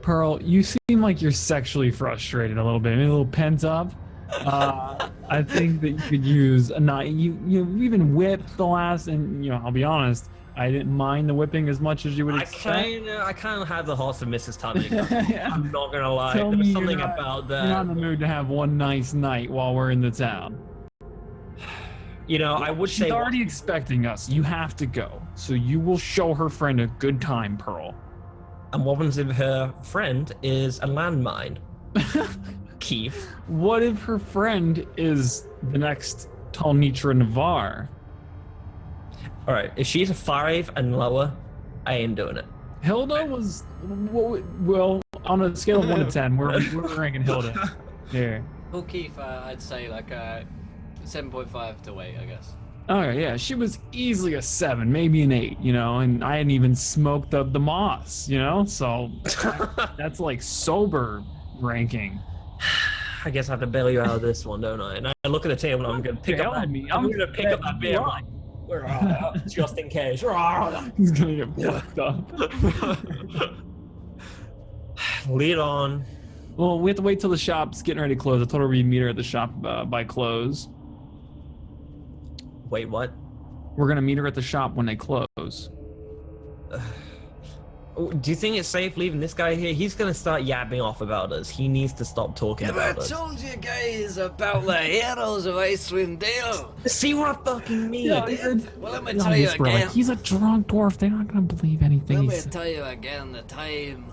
Pearl, you seem like you're sexually frustrated a little bit, maybe a little pent up. I think that you could use a knife. You even whipped the last, and I'll be honest, I didn't mind the whipping as much as you would expect. I kind of had the horse of Mrs. Tunning. Yeah. I'm not gonna lie. Tell There was me something you're not- about You're not in that. the mood to have one nice night while we're in the town. I would She's say already expecting us. You have to go. So you will show her friend a good time, Pearl. and what happens if her friend is a landmine? Keef. What if her friend is the next Talnitra Navar? All right, if she's a 5 and lower, I ain't doing it. Hilda was, well, on a scale of 1 to 10, we're ranking Hilda. Here. Well, Keith, I'd say like 7.5 to 8, I guess. Okay, yeah, she was easily a 7, maybe an 8, and I hadn't even smoked the moss, so that's like sober ranking. I guess I have to bail you out of this one, don't I? And I look at the table and I'm gonna pick up Bail that. me? I'm I'm gonna pick up that beer. I'm like, just in case. He's gonna get fucked up. Lead on. Well, we have to wait till the shop's getting ready to close. I told her we'd meet her at the shop by close. Wait, what? We're gonna meet her at the shop when they close. Do you think it's safe leaving this guy here? He's gonna start yapping off about us. He needs to stop talking Have I about us. told you guys about the heroes of Icewind Dale? See what I fucking mean? Well, let me They'll tell you whisper, like, again. he's a drunk dwarf. They're not gonna believe anything Let he me says. tell you again the time.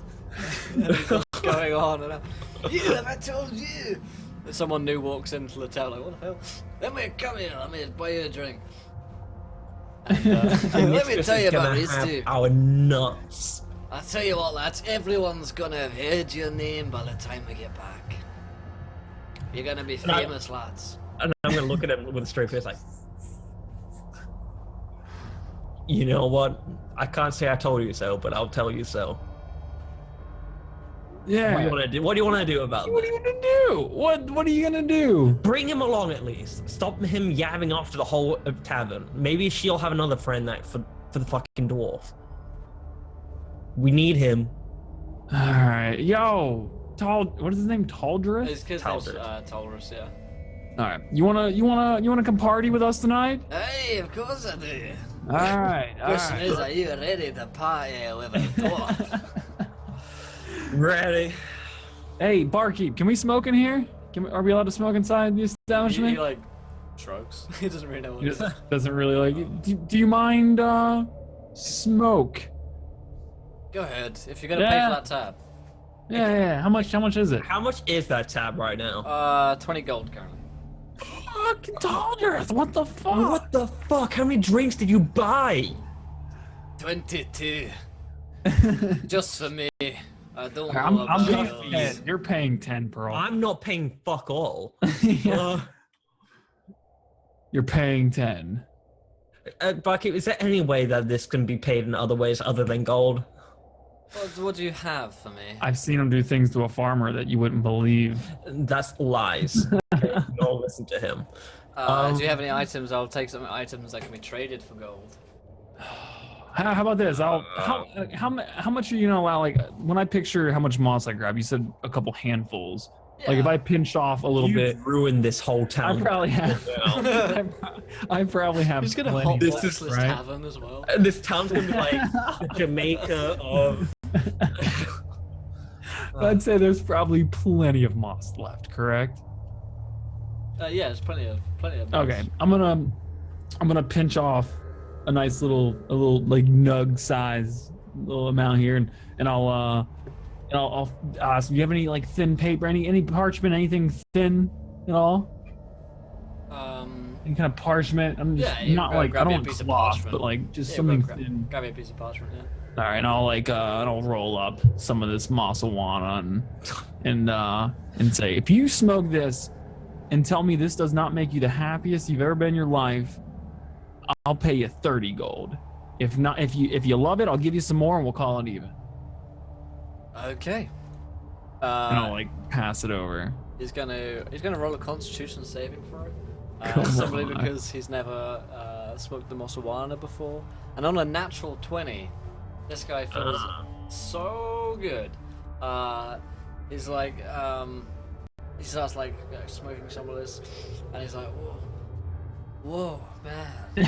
What's going on? And you, have I told you? And someone new walks into the town, like, what the hell? Let me come here, let me buy you a drink. And, let me tell you about these two. Our nuts. I'll tell you what, lads, everyone's gonna have heard your name by the time we get back. You're gonna be famous, lads. And I'm gonna look at him with a straight face, like, you know what? I can't say I told you so, but I'll tell you so. Yeah. What do you want to do? What do you want to do about What are this? you gonna do? What are you gonna do? Bring him along at least. Stop him yabbing off to the whole tavern. Maybe she'll have another friend for the fucking dwarf. We need him. All right, yo, What is his name? Taldrith? His kid's name's Tolerus, yeah. All right. You wanna come party with us tonight? Hey, of course I do. All right. Question is, are you ready to party with a dwarf? Ready. Hey, barkeep, can we smoke in here? Are we allowed to smoke inside the establishment? He like shrugs. He doesn't really know what it is. Doesn't really like it. Do you mind smoke? Go ahead. If you're gonna pay for that tab. Yeah. How much is it? How much is that tab right now? 20 gold currently. Fucking Taldrith, what the fuck? What the fuck? How many drinks did you buy? 22. Just for me. I don't know I'm about paying yours. 10. You're paying 10, Pearl. I'm not paying fuck all. Yeah. You're paying 10. Bucket, is there any way that this can be paid in other ways other than gold? What do you have for me? I've seen him do things to a farmer that you wouldn't believe. That's lies. Okay, don't listen to him. Do you have any items? I'll take some items that can be traded for gold. How about this? How much are you gonna allow? Like, when I picture how much moss I grab, you said a couple handfuls. Like, if I pinch off a little bit, ruined this whole I town. probably have. I probably have. He's gonna plenty. hotbox this tavern as well. This town's gonna be like the Jamaica of. I'd say there's probably plenty of moss left. Correct? Yeah, there's plenty of. Okay, I'm gonna pinch off a nice little like nug size little amount here, and I'll ask. Do you have any like thin paper, any parchment, anything thin at all? Any kind of parchment? I'm just not like I don't want cloth, but like just something thin. Grab me a piece of parchment. Yeah. All right, and I'll roll up some of this Masawana and say, if you smoke this and tell me this does not make you the happiest you've ever been in your life, I'll pay you 30 gold. If not, if you love it, I'll give you some more and we'll call it even. Okay. And I'll like pass it over. He's gonna roll a Constitution saving for it. on. Simply because he's never smoked the Mosawana before, and on a natural 20, this guy feels so good. He's like, he starts like smoking some of this, and he's like, whoa, man,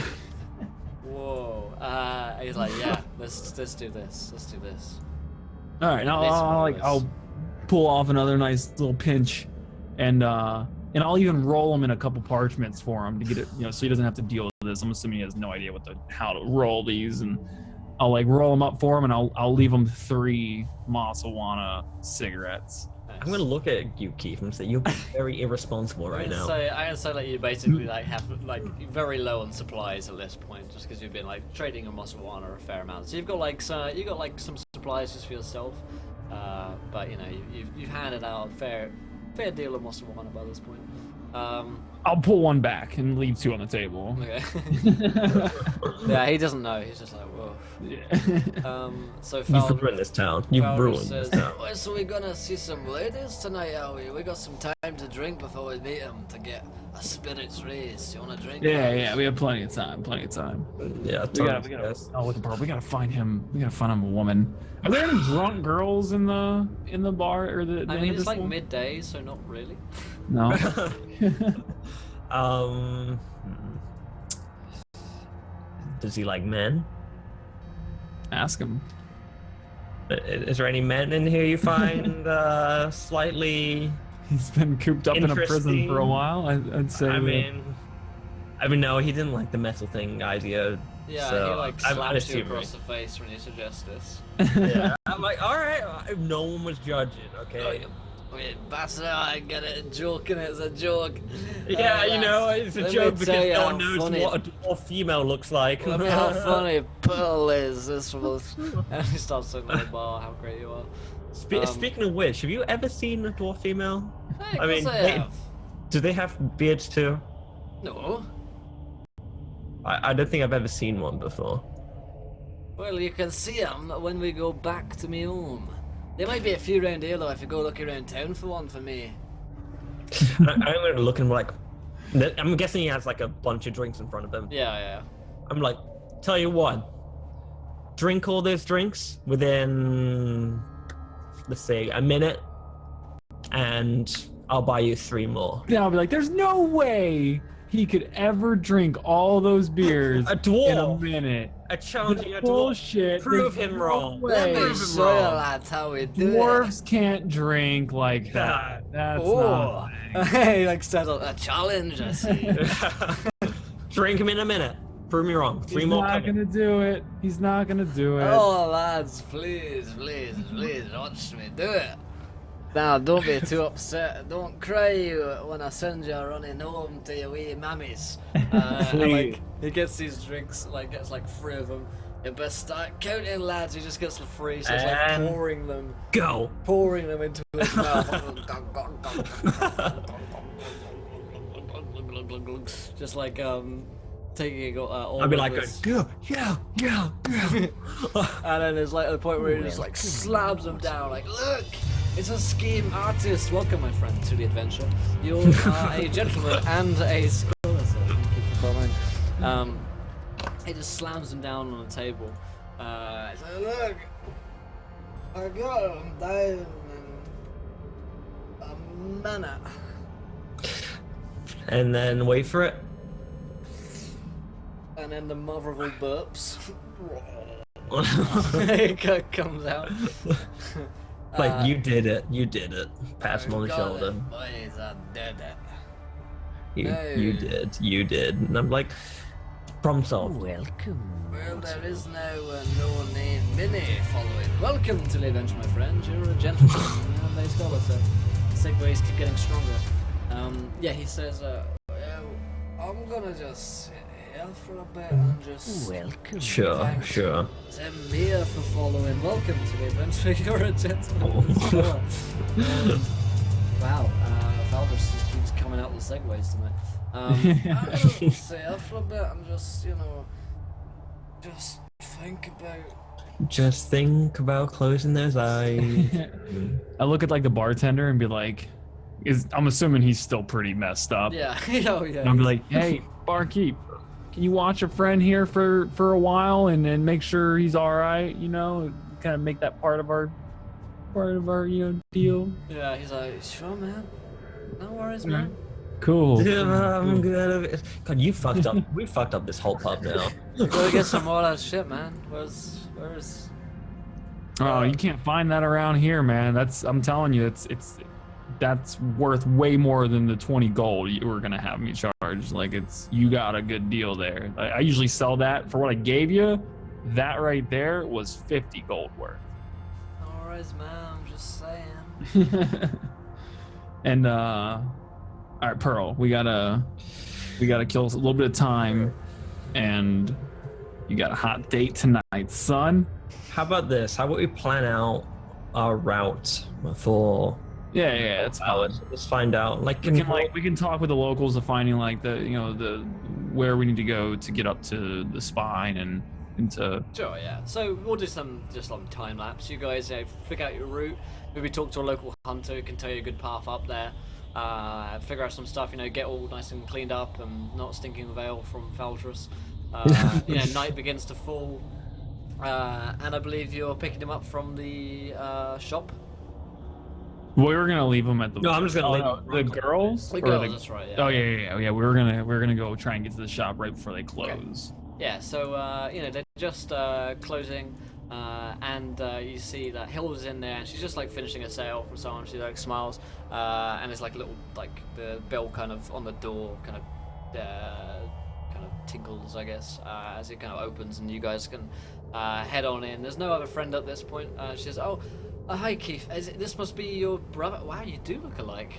whoa. And he's like, yeah, let's do this. Let's do this. All right, now I'll pull off another nice little pinch, and I'll even roll him in a couple parchments for him to get it, so he doesn't have to deal with this. I'm assuming he has no idea how to roll these, and I'll like roll them up for him, and I'll leave him 3 Masawana cigarettes. I'm gonna look at you, Keef, and say you're very irresponsible right now. So I can say that you basically like have like very low on supplies at this point, just because you've been like trading a Mosawana a fair amount. So you've got like some supplies just for yourself, but you've handed out a fair deal of Mosawana by this point. I'll pull one back and leave 2 on the table. Okay. Yeah, he doesn't know. He's just like, whoa. Yeah. So You've ruined this town. You've ruined this town. Well, so we're gonna see some ladies tonight, are we? We got some time to drink before we meet them to get our spirits raised. You wanna drink? Yeah, we have plenty of time. Yeah, We gotta. Oh, look at Pearl. We gotta find him. We gotta find him a woman. Are there any drunk girls in the bar or the? I mean, it's like midday, so not really. No. Does he like men? Ask him. Is there any men in here you find slightly? He's been cooped up in a prison for a while. I'd say. I mean, no, he didn't like the metal thing idea. Yeah, so he like I'm slaps you assuming. across the face when you suggest this. Yeah, I'm like, all right, no one was judging, okay? Wait, bastard, I get it. Joking, it's a joke. Yeah, it's a let me joke because tell you no how one knows funny- what a dwarf female looks like. Let me how funny Pearl is. This was. And he starts talking at the bar how great you are. Speaking of which, have you ever seen a dwarf female? Hey, I mean, have. do they have beards too? No. I don't think I've ever seen one before. Well, you can see them when we go back to me home. There might be a few round here though if you go look around town for one for me. I'm gonna look and like, I'm guessing he has like a bunch of drinks in front of him. Yeah. I'm like, tell you what, drink all those drinks within, let's say, a minute. and I'll buy you 3 more. Then I'll be like, there's no way he could ever drink all those beers A dwarf. in a minute. A challenging a dwarf. Bullshit. Prove There's him no wrong. way. Let me show you, lads, how we do Dwarves can't drink like that. That's Oh, not. he like says a challenge. I see. Drink him in a minute. Prove me wrong. 3 He's more not coming. gonna do it. He's not gonna do it. Oh, lads, please, watch me do it. Now, don't be too upset. Don't cry when I send you running home to your wee mammies. And, like, he gets these drinks, like, gets like 3 of them. You best start counting, lads. He just gets the 3, so it's like And pouring them into his mouth. Just like taking all. I'd be like, this. yeah. And then there's like the point where he just like slams them down, like, look, it's a scheme artist. Welcome, my friend, to the adventure. You are a gentleman and a scholar. Thank you for following. He just slams them down on the table. He's like, look, I got them down in a minute. And then wait for it. And then the mother of all burps. It comes out. Like, you did it. Pat him on the Got shoulder. it, boys, I did it. You did. And I'm like, problem solved. Welcome. Well, there is now no name Minnie following. Welcome to the adventure, my friend. You're a gentleman and a scholar, so segues keep getting stronger. Yeah, he says, I'm gonna just sit here for a bit and just... Welcome. Sure. To Mia for following. Welcome to the adventure. You're a gentleman and a scholar. Wow, Valdus just keeps coming out with segues tonight. I'm gonna sit here for a bit and just, just think about closing those eyes. I look at like the bartender and be like, I'm assuming he's still pretty messed up. Yeah, yeah. And I'll be like, hey, barkeep, can you watch a friend here for a while and make sure he's all right? Kind of make that part of our deal. Yeah, he's like, sure, man. No worries, man. Cool. I'm good. God, you fucked up. We fucked up this whole pub now. Gotta get some more of that shit, man. Where's? Oh, you can't find that around here, man. I'm telling you, that's worth way more than the 20 gold you were gonna have me charge. Like, you got a good deal there. I usually sell that for what I gave you. That right there was 50 gold worth. No worries, man. I'm just saying. And all right, Pearl, we gotta kill a little bit of time, and you got a hot date tonight, son. How about this? How about we plan out our route for? Yeah, that's fine. Let's find out. Like, we can talk with the locals of finding like the where we need to go to get up to the spine and into. Sure, yeah. So we'll do some time lapse. You guys figure out your route. Maybe talk to a local hunter who can tell you a good path up there. Figure out some stuff. Get all nice and cleaned up and not stinking of ale from Faltress. Night begins to fall, and I believe you're picking him up from the shop. We were gonna leave them at the. No, I'm just gonna leave the girls. The girls, that's right. Yeah. Oh yeah. We were gonna go try and get to the shop right before they close. Okay. Yeah. So they're just closing, and you see that Hilda's in there, and she's just like finishing a sale for someone. She like smiles, and there's like little the bell kind of on the door kind of tinkles, I guess, as it kind of opens, and you guys can head on in. There's no other friend at this point. She says, "Oh, hi, Keef. This must be your brother. Wow, you do look alike."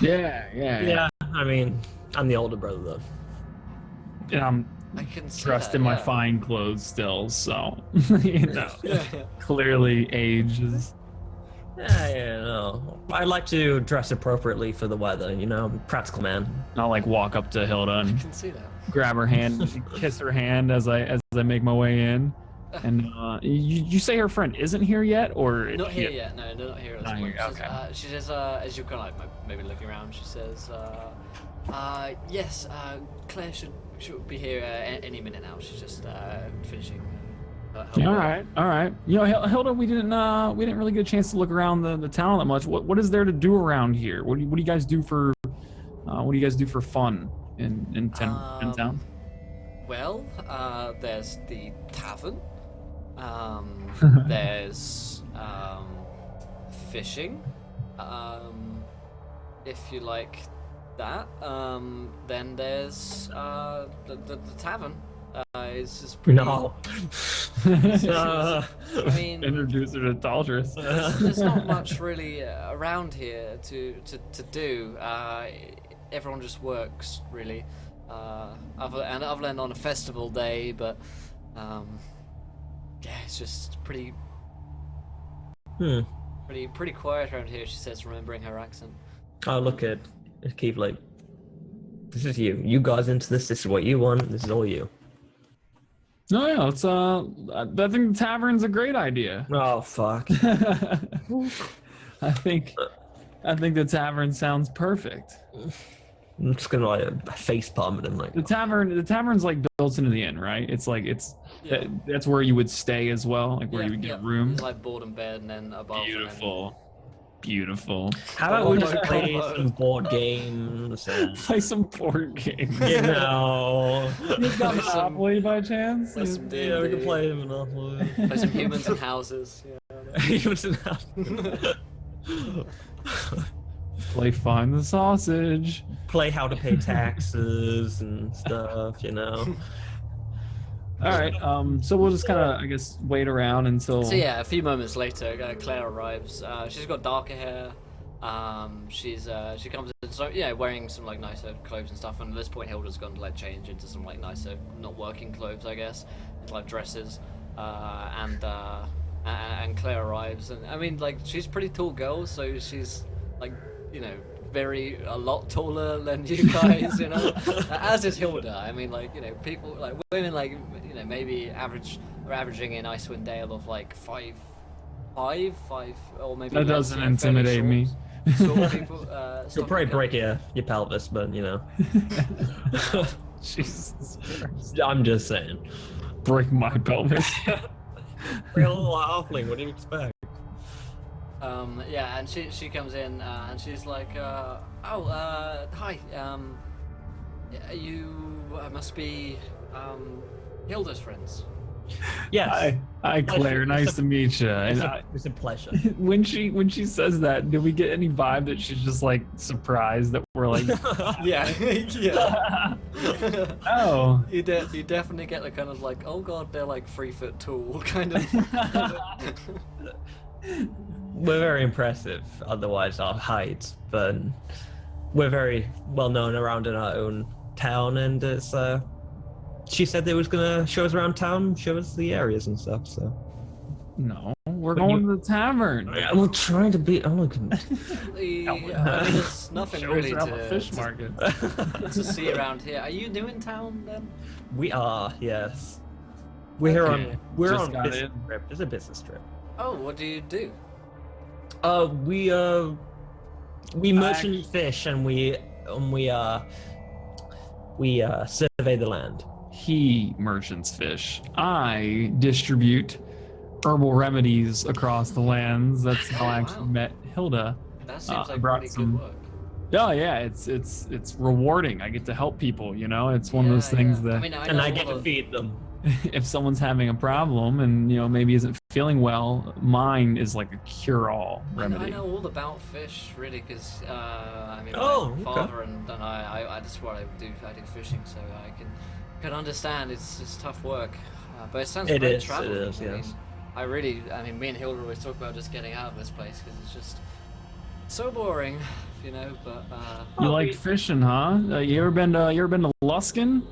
Yeah. I mean, I'm the older brother though. And I can see dressed that, in my yeah. fine clothes still, so clearly age is. No. I like to dress appropriately for the weather. I'm a practical man. I'll like walk up to Hilda I and can see that. grab her hand, kiss her hand as I make my way in. And you say her friend isn't here yet, or Not here yet. No, they're not here at this Not point. here, okay. She says, as you're kind of like maybe looking around, she says, "Yes, Claire should be here any minute now. She's just finishing All right. You know, Hilda, we didn't really get a chance to look around the town that much. What is there to do around here? What do you guys do for fun in town? Well, there's the tavern. There's fishing. If you like that. Then there's the tavern. It's just pretty. No. I mean, Introduce her to Taltris. there's not much really around here to do. Everyone just works really, other than on a festival day. But yeah, it's just pretty quiet around here. She says, remembering her accent. Oh, look at Keef like, this is you. You guys into this. This is what you want. This is all you. No, yeah, it's I think the tavern's a great idea. Oh fuck. I think the tavern sounds perfect. I'm just gonna like face palm at him like. The tavern's like built into the inn, right? It's like Yeah. that's where you would stay as well, like where you would get a room. It's like board and bed, and then above. Beautiful. How about we just play some board games? And, Play some board games. you know. You've got Monopoly by chance? Play some D&D. Yeah, we can play Monopoly. Play some humans and houses. Play Find the Sausage. Play how to pay taxes and stuff, you know. All right. So we'll just kind of, I guess, wait around until. So yeah, a few moments later, Claire arrives. She's got darker hair. She comes in, so yeah, wearing some like nicer clothes and stuff. And at this point, Hilda's gone to like change into some like nicer, not working clothes, I guess, like dresses. And Claire arrives, and I mean, like, she's a pretty tall girl, so she's like, you know, a lot taller than you guys, you know. As is Hilda. I mean, like, you know, people like women, like, you know, maybe averaging in Icewind Dale of like 5'5", or maybe That less, doesn't you know, intimidate fairly me. short sort of people. You'll probably break your pelvis, but you know. Jesus Christ. I'm just saying. Break my pelvis. Real little halfling. What do you expect? Yeah, and she comes in and she's like, hi, you must be Hilda's friends. Yes. Hi, Claire. Nice to meet you. It's a pleasure. When she says that, do we get any vibe that she's just like surprised that we're like, Yeah, yeah. oh, You definitely get the kind of like, oh god, they're like 3 foot tall kind of. We're very impressive, otherwise our height, but we're very well known around in our own town, and it's she said they was gonna show us around town, show us the areas and stuff, so. no, we're going to the tavern. I'm trying to be. Oh, I mean, there's nothing Shows really around the fish to market. to see around here. Are you new in town then? we are, yes. We're Okay. on Just got business in. trip. It's a business trip. Oh, what do you do? We merchant fish, and we survey the land. He merchants fish. I distribute herbal remedies across the lands. That's how I actually Wow. met Hilda. That seems like brought really some- good work. Oh yeah, it's rewarding. I get to help people. You know, it's one of those things that I mean, And know I get all to the- feed them. if someone's having a problem and you know maybe isn't feeling well, mine is like a cure-all I know, remedy. I know all about fish, really, because I mean, Oh, my okay. father and I that's what I do. I do fishing, so I can understand. It's tough work, but it sounds It great is, traveling. it is, I mean, yes. I mean, me and Hilda always talk about just getting out of this place because it's just so boring, you know. But You like fishing, huh? You ever been to Luskan?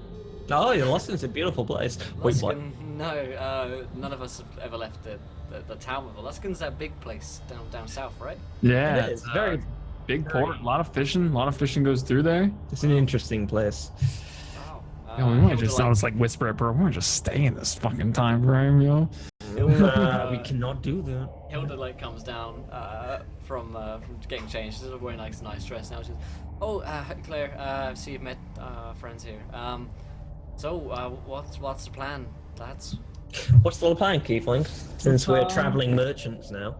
Oh, yeah, Luskan's a beautiful place. Wait, what? Luskan, no, none of us have ever left the town with Luskan's that big place down south, right? Yeah, It is it's very. big port. A lot of fishing goes through there. It's an interesting place. Wow. Yeah, we might Hilda, just like- sounds like whisper it, bro. We might just stay in this fucking time frame, yo. We cannot do that. Hilda like comes down from getting changed. She's wearing like a nice dress now. She's, Claire, I see you've met friends here. So what's the plan, lads? What's the plan, Keefling? Since we're traveling merchants now.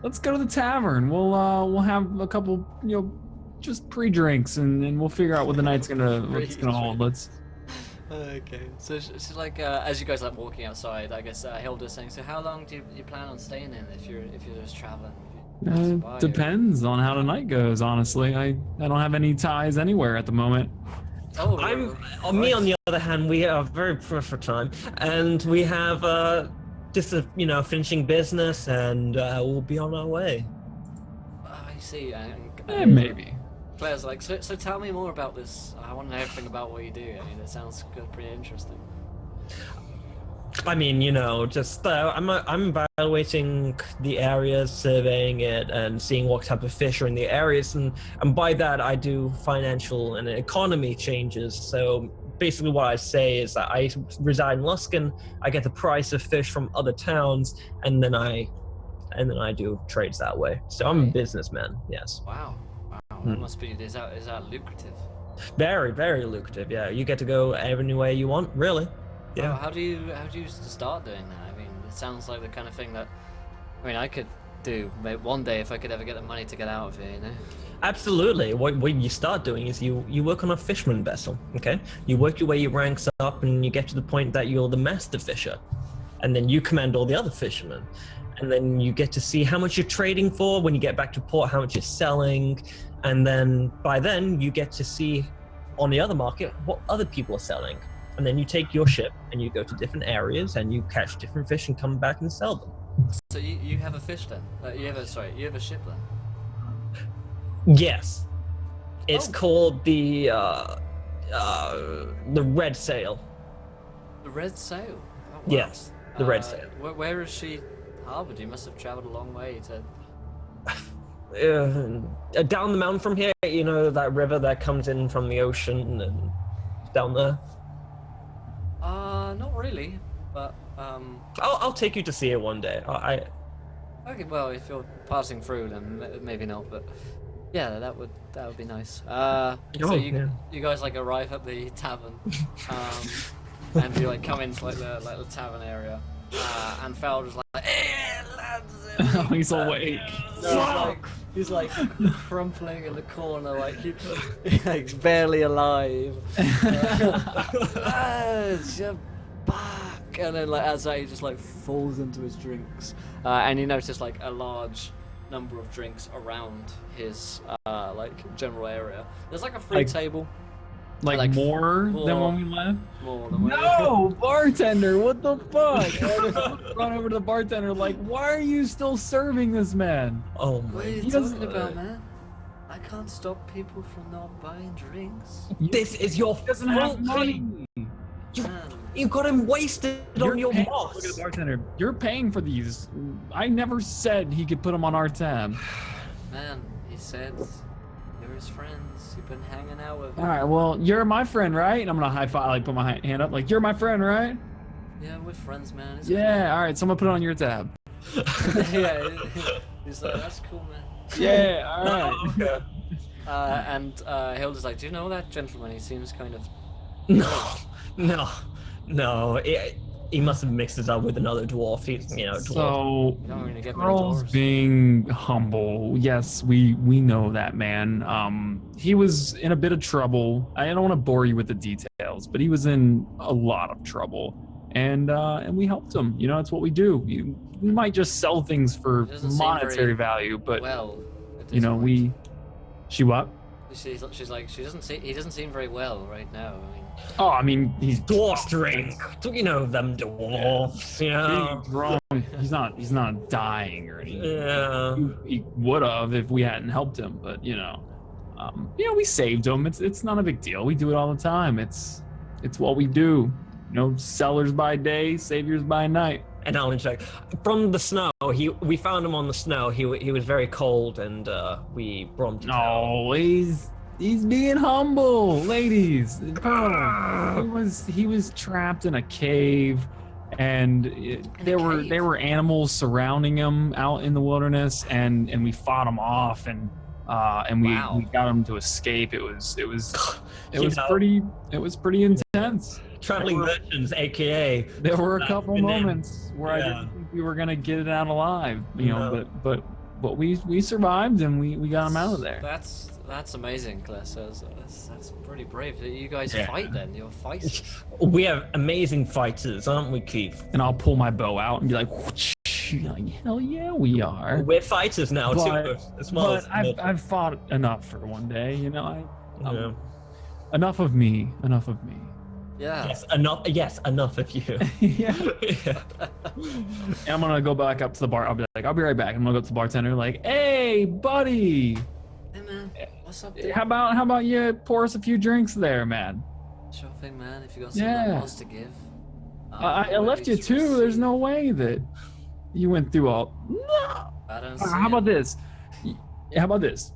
Let's go to the tavern. We'll have a couple, just pre-drinks, and we'll figure out what the night's gonna hold. Let's. Okay, so she's like, as you guys are walking outside, I guess Hilda's saying, so how long do you plan on staying in if you're just traveling? Depends on how the night goes, honestly. I don't have any ties anywhere at the moment. Oh, me on the other hand, we are very pressed for time, and we have just finishing business, and we'll be on our way. I see. Maybe. Claire's like, so tell me more about this. I want to know everything about what you do. I mean, it sounds good, pretty interesting. I mean, just I'm evaluating the areas, surveying it, and seeing what type of fish are in the areas, and by that I do financial and economy changes. So basically, what I say is that I reside in Luskan, I get the price of fish from other towns, and then I do trades that way. So I'm a businessman. Yes. Wow. That must be. Is that lucrative? Very, very lucrative. Yeah, you get to go anywhere you want, really. Yeah. How do you start doing that? I mean, it sounds like the kind of thing that, I could do maybe one day if I could ever get the money to get out of here, Absolutely. What you start doing is you work on a fisherman vessel, okay? You work your way, your ranks up, and you get to the point that you're the master fisher. And then you command all the other fishermen. And then you get to see how much you're trading for when you get back to port, how much you're selling. And then by then you get to see on the other market what other people are selling. And then you take your ship and you go to different areas and you catch different fish and come back and sell them. So you have a fish then? You have a ship then? Yes. It's called the Red Sail. The Red Sail? Oh, wow. Yes, the Red Sail. Where is she harbored? You must have traveled a long way to... down the mountain from here, that river that comes in from the ocean and down there. Not really, but I'll take you to see it one day. Okay, well, if you're passing through, then maybe not, but yeah, that would be nice. So you guys arrive at the tavern, and you come into the tavern area, and Felder's hey lads! He's awake. He's crumpling in the corner, he's barely alive. Lads, you're back! And then as that, he just falls into his drinks, and you notice a large number of drinks around his general area. There's a free table. More than when we left? More than when we No, bartender, what the fuck? Run over to the bartender why are you still serving this man? Oh my. What are you talking about, man? I can't stop people from not buying drinks. This is your doesn't have money. You got him wasted on your boss. Look at the bartender. You're paying for these. I never said he could put them on our tab. Man, he said you're his friends. You've been hanging out with him. All right, well, you're my friend, right? And I'm gonna high five, put my hand up, you're my friend, right? Yeah, we're friends, man. All right, so I'm gonna put it on your tab. Yeah, he's that's cool, man. Yeah, all right. Okay. And Hilda's do you know that gentleman? He seems kind of... No. He must have mixed it up with another dwarf. He's, dwarf. So, you don't really get Pearl's being humble. Yes, we know that, man. He was in a bit of trouble. I don't want to bore you with the details, but he was in a lot of trouble. And we helped him. It's what we do. We might just sell things for monetary value, but She what? She's he doesn't seem very well right now. He's dwarf drink. You know them dwarfs. Yeah. He's drunk. He's not dying or anything. Yeah. He would have if we hadn't helped him, but we saved him. It's not a big deal. We do it all the time. It's what we do. Sellers by day, saviors by night. And I'll check. From the snow, we found him on the snow. He was very cold, and we brought him to town. Oh, he's being humble, ladies. He was trapped in a cave, and there were animals surrounding him out in the wilderness, and we fought them off, and we got him to escape. It was pretty intense. moments. Traveling merchants, aka. There were a couple Good name. moments where I Yeah. didn't think we were gonna get it out alive, you know. No. But we survived and we got him out of there. That's amazing, Kless. That's pretty brave. You guys Yeah. fight then. You're fighters. We have amazing fighters, aren't we, Keith? And I'll pull my bow out and be like, whoosh, like hell yeah, we are. We're fighters now too, as well as. But I've fought enough for one day, you know. Yeah. Enough of me. Enough of me. Yeah. Yes, enough. Yes, enough of you. Yeah. Yeah. And I'm gonna go back up to the bar. I'll be right back. I'm gonna go up to the bartender, like, hey, buddy, Hey man, what's up, dude? how about you pour us a few drinks there, man? Sure thing, man. If you got something Yeah. else to give. I left you too. There's no way that you went through all. No. I don't see How it. about this? How about this?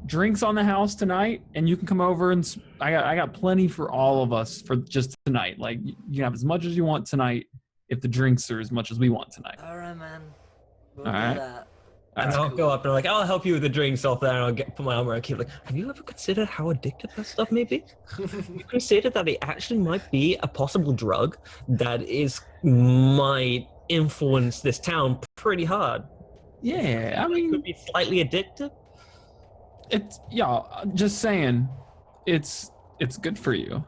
Drinks on the house tonight, and you can come over and I got plenty for all of us for just tonight. Like you can have as much as you want tonight, if the drinks are as much as we want tonight. All right, man. We'll All do right. that. And I'll go up and I'm like, I'll help you with the drinks off there, and I'll put my arm around Keith. Like, have you ever considered how addictive that stuff may be? You considered that it actually might be a possible drug that might influence this town pretty hard. Yeah, I It mean, could be slightly addictive. it's just saying, it's good for you.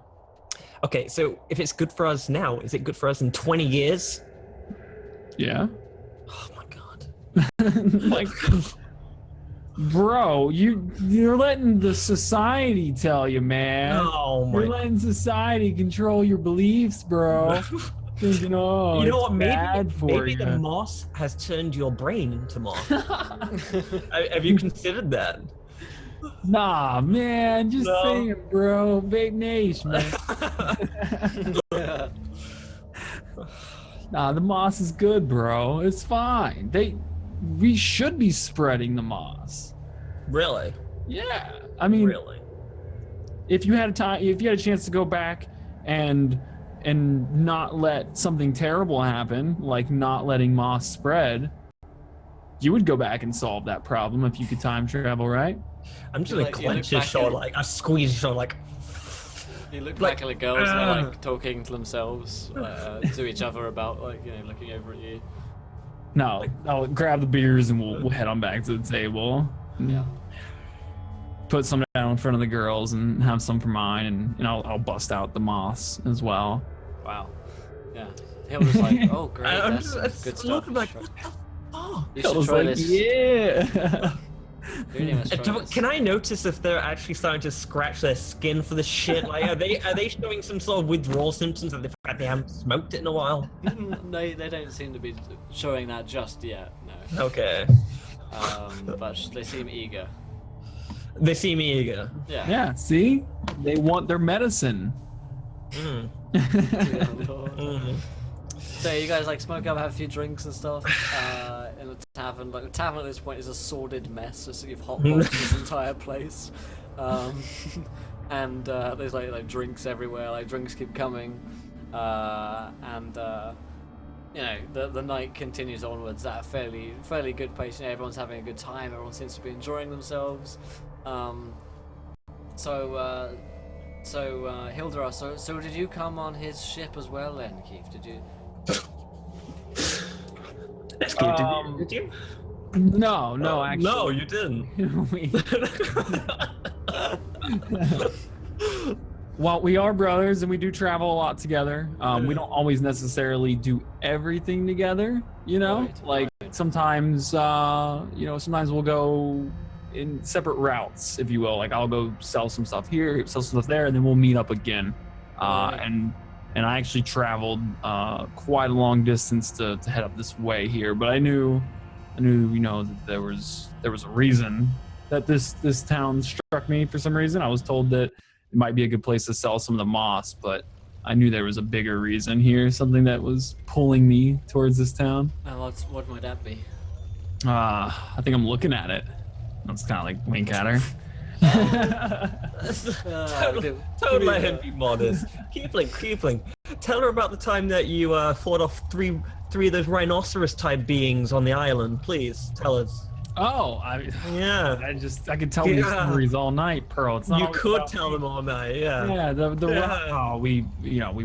Okay, so if it's good for us now, is it good for us in 20 years? Yeah. Oh my god. Like, bro, you're letting the society tell you, man. Oh You're my. letting society control your beliefs, bro. Thinking, oh, You know it's what? bad for Maybe you. the moss has turned your brain into moss. Have you considered that? Nah, man, just No. saying, bro. Big nation, man. Yeah. Nah, the moss is good, bro. It's fine. We should be spreading the moss. Really? Yeah, I mean, Really? if you had a chance to go back and not let something terrible happen, like not letting moss spread, you would go back and solve that problem if you could time travel, right? I'm just You gonna look clench his back shoulder, at- like I squeeze his shoulder, like. You look Like, back at the girls and they're like talking to themselves, to each other about looking over at you. No, I'll grab the beers and we'll head on back to the table. Yeah. Put some down in front of the girls and have some for mine, and I'll bust out the moss as well. Wow. Yeah. Hilda's like, oh great, I'm that's just good stuff. looking like, You what should the fuck? you should I was try like, this. yeah. You must try this. Can I notice if they're actually starting to scratch their skin for the shit? Like, are they showing some sort of withdrawal symptoms of the fact they haven't smoked it in a while? No, they don't seem to be showing that just yet. No. Okay. But they seem eager. They seem eager. Yeah. Yeah, see? They want their medicine. Mm. Mm. So you guys like smoke up, have a few drinks and stuff in the tavern. Like the tavern at this point is a sordid mess. Just you've hotboxed this entire place, and there's like drinks everywhere. Like drinks keep coming, and you know the night continues onwards at a fairly good pace. You know, everyone's having a good time. Everyone seems to be enjoying themselves. So Hilda, so did you come on his ship as well then, Keith? Did you? That's cute. Did you? No, actually. No, you didn't. Well, we are brothers and we do travel a lot together. We don't always necessarily do everything together, you know? Right, Like right. sometimes, sometimes we'll go in separate routes, if you will. Like I'll go sell some stuff here, sell some stuff there, and then we'll meet up again. Right. And I actually traveled quite a long distance to head up this way here, but I knew, you know, that there was a reason that this town struck me for some reason. I was told that it might be a good place to sell some of the moss, but I knew there was a bigger reason here, something that was pulling me towards this town. And what might that be? I think I'm looking at it. Let's kind of like wink at her. Don't let him be modest. Keefling. Tell her about the time that you fought off three of those rhinoceros-type beings on the island. Please, tell us. Oh, Yeah. I could tell these Yeah. stories all night, Pearl. It's not You always could about tell me. them all night, yeah. Yeah, the Yeah. oh, we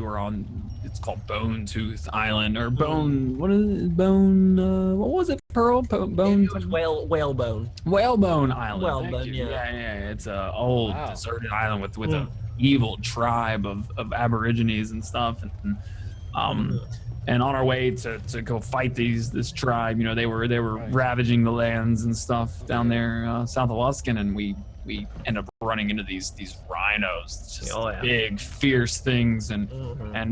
were on. It's called Bone Tooth Island or Bone. What is it? Bone? What was it? Pearl? Bone. It was whalebone. Whalebone Island. Thank Whalebone, you. yeah. Yeah. It's a old Wow. deserted island with a evil tribe of Aborigines and stuff. And on our way to go fight this tribe, they were Right. ravaging the lands and stuff down there south of Luskan, and we end up running into these rhinos, just big, fierce things, and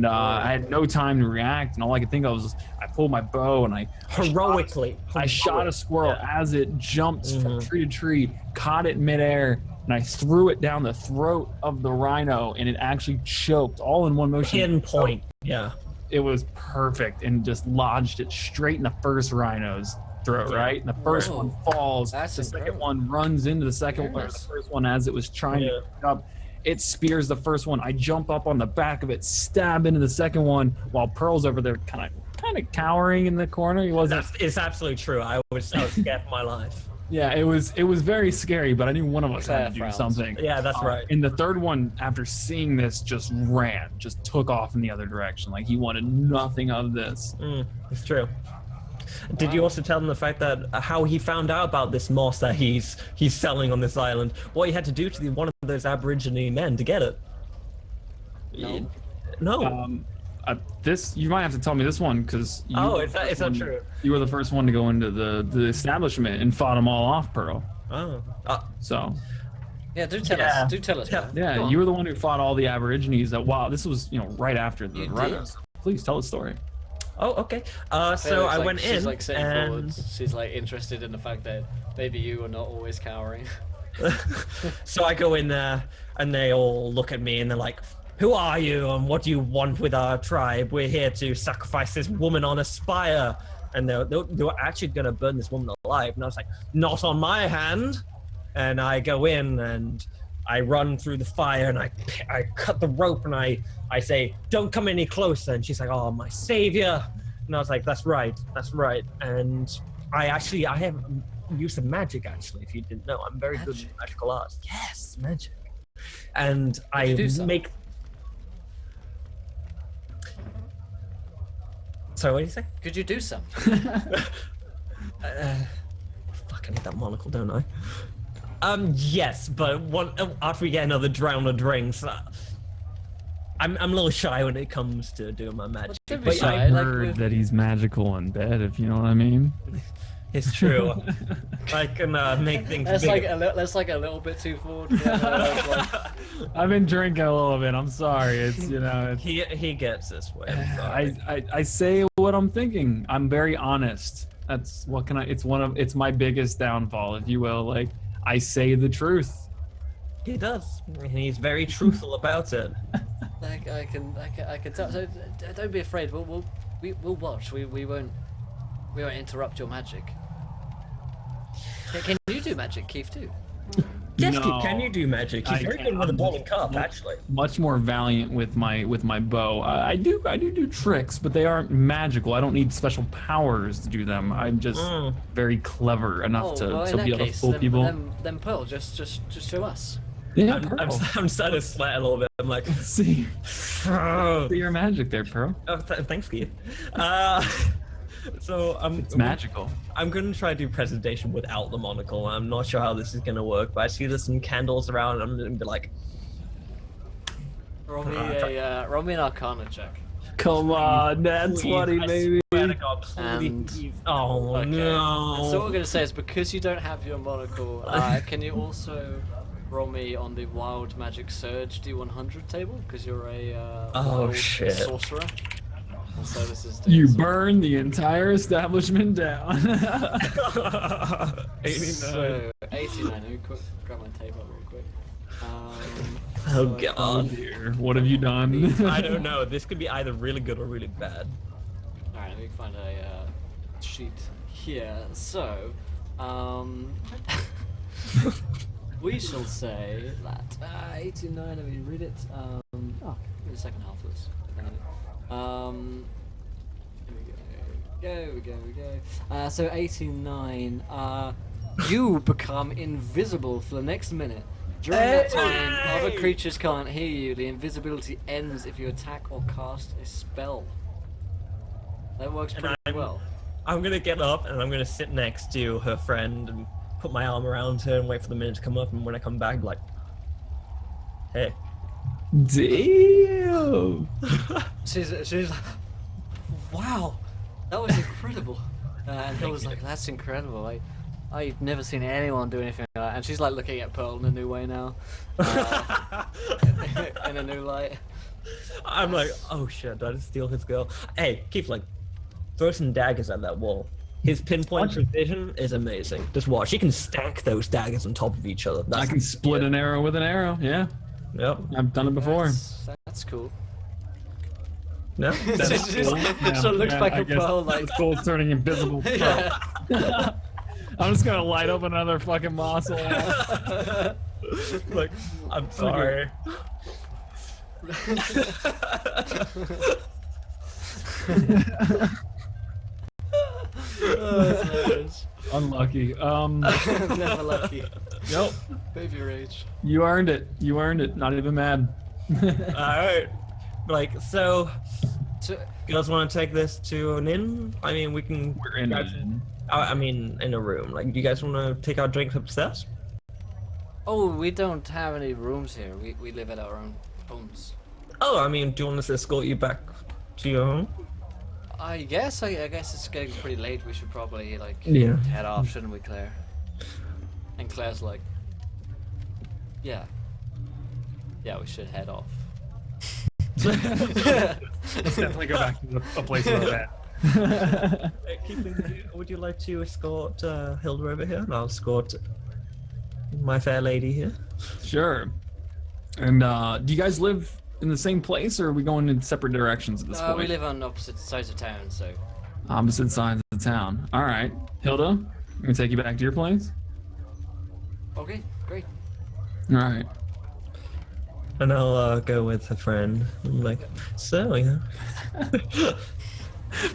I had no time to react, and all I could think of was I pulled my bow and I shot a squirrel as it jumped from tree to tree, caught it midair, and I threw it down the throat of the rhino, and it actually choked all in one motion. Pinpoint, yeah. It was perfect and just lodged it straight in the first rhino's throat, right? And the first one falls. That's the second incredible. one runs into the second one. The first one, as it was trying to pick up, it spears the first one. I jump up on the back of it, stab into the second one, while Pearl's over there kind of cowering in the corner. He wasn't. It's absolutely true. I was scared for my life. Yeah, it was very scary, but I knew one of us had to do frowns. something. Yeah, that's right. And the third one, after seeing this, just took off in the other direction. Like he wanted nothing of this. It's true. Did you also tell them the fact that how he found out about this moss that he's selling on this island? What he had to do to one of those Aborigine men to get it? No. This you might have to tell me this one because it's not true. You were the first one to go into the establishment and fought them all off, Pearl. Oh. So. Yeah, do tell us. Do tell us. Yeah. Man. Yeah, you were the one who fought all the Aborigines. This was right after the rhinos. Please tell the story. Oh, okay. So I went in. She's like sitting and... forwards. She's like interested in the fact that maybe you are not always cowering. So I go in there, and they all look at me, and they're like, "Who are you, and what do you want with our tribe? We're here to sacrifice this woman on a spire." And they were actually going to burn this woman alive. And I was like, "Not on my hand." And I go in, and I run through the fire, and I cut the rope, and I say, "Don't come any closer." And she's like, "Oh, my savior." And I was like, That's right. And I have use of magic, actually, if you didn't know. I'm very good at magical arts. Yes, magic. And I make... Sorry, what did you say? Could you do some? Fuck, I need that monocle, don't I? Yes, but after we get another round of drinks, I'm a little shy when it comes to doing my magic. Don't be But shy. I like, heard that he's magical in bed, if you know what I mean. it's true. I can make things that's bigger. like a little bit too forward. Like, I've been drinking a little bit. I'm sorry. It's it's, He gets this way. I'm sorry. I say what I'm thinking. I'm very honest. That's what can I? It's my biggest downfall, if you will. Like I say the truth. He does, and he's very truthful about it. like I can tell. So don't be afraid. We'll watch. We won't interrupt your magic. Can you do magic, Keef, too? Yes, No, Keith, can you do magic? He's very good with a ball and cup, actually. Much more valiant with my bow. I do tricks, but they aren't magical. I don't need special powers to do them. I'm just very clever enough to be able to fool people. Then Pearl, just show us. Yeah, I'm starting to sweat a little bit. I'm like, Let's see. See your magic there, Pearl. Thanks, Keith. So It's magical. I'm gonna try to do presentation without the monocle. I'm not sure how this is gonna work, but I see there's some candles around, and I'm gonna be like, Roll me an Arcana check. Come on, that's please, 20, I baby. swear to God, please. Oh Okay. no! So what we're gonna say is because you don't have your monocle, can you also roll me on the Wild Magic Surge D100 table because you're a wild shit. sorcerer. And so this is You burn the entire establishment down. 89. So 89. Let me grab my tape up real quick. Oh Oh God! dear, what have you done? I don't know. This could be either really good or really bad. Alright, let me find a sheet here. So, we shall say that 89. Let me read it. The second half was. Here we go. So 89. you become invisible for the next minute. During that time, other creatures can't hear you. The invisibility ends if you attack or cast a spell. That works pretty well. I'm gonna get up and I'm gonna sit next to her friend and put my arm around her and wait for the minute to come up. And when I come back, I'm like, hey. Damn. She's like, wow, that was incredible. And Hill was like, that's incredible. I've never seen anyone do anything like that. And she's like looking at Pearl in a new way now. In a new light. I'm like, oh shit, did I just steal his girl? Hey, Keef, like, throw some daggers at that wall. His pinpoint precision is amazing. Just watch. He can stack those daggers on top of each other. I can split an arrow with an arrow, yeah. Yep. I've done it before. That's cool. No? That's cool. So it looks back at Pearl like... It's cool turning invisible. Yeah. I'm just gonna light up another fucking moss wall. Like, I'm sorry. Unlucky. Never lucky. Nope. Baby rage. You earned it. You earned it. Not even mad. Alright. Like, so... So, You guys want to take this to an inn? I mean, we can... We're in it. I mean, in a room. Like, do you guys want to take our drinks upstairs? oh, we don't have any rooms here. We live at our own homes. Oh, I mean, do you want us to escort you back to your home? I guess it's getting pretty late. We should probably like head off, shouldn't we, Claire? And Claire's like, yeah, we should head off. Let's definitely go back to a place like that. Would you like to escort Hilda over here? And I'll escort my fair lady here. Sure. And do you guys live in the same place, or are we going in separate directions at this point? We live on opposite sides of town, so. Opposite sides of town. All right, Hilda, I'm gonna take you back to your place. Okay, great. All right. And I'll go with a friend. I'm like, so, yeah.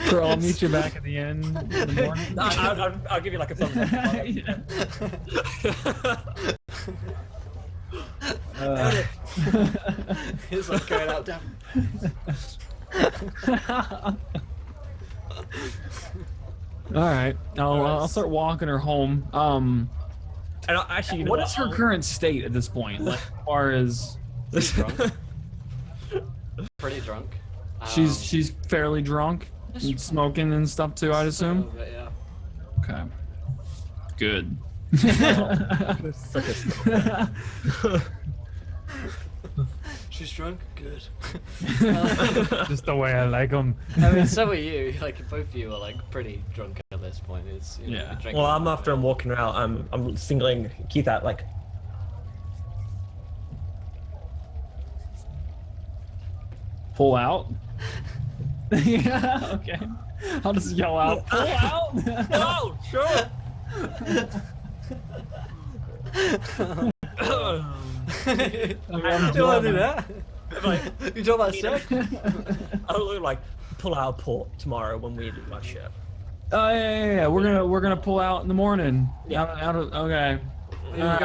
Pearl, I'll meet you back at the end in the morning. I'll give you like a thumbs up. He's like going out down. All right, I'll start walking her home. And actually, you know what is her current state at this point? Like, as far as Pretty drunk. she's fairly drunk, and smoking and stuff too, I'd assume. But yeah. Okay. Good. Such a She's drunk. Good. Just the way I like them. I mean, so are you. Like both of you are like pretty drunk at this point. It's you know, Yeah. you're drinking. Well, after I'm walking around, I'm singling Keith out like. Pull out. Yeah. Okay. I'll just yell out. Pull out. Oh, sure. You want to do that? Like, You talk about sex? I'll like pull out port tomorrow when we do my ship. Oh yeah. We're gonna pull out in the morning. Yeah. Okay. You're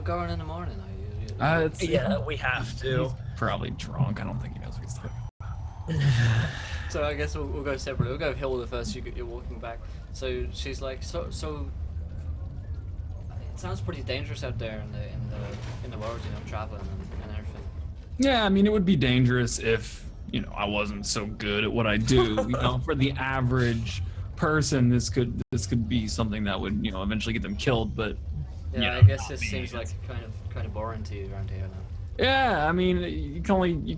going in the morning, are you? Yeah, we have to. Probably drunk. I don't think he knows what he's talking about. So I guess we'll go separately. We'll go Hilda first. You're walking back. So she's like, so. It sounds pretty dangerous out there in the world, you know, traveling and everything. Yeah, I mean, it would be dangerous if, you know, I wasn't so good at what I do. You know, for the average person, this could be something that would, you know, eventually get them killed. But Yeah, you know, I guess not this me. seems like kind of boring to you around here now. Yeah, I mean, you can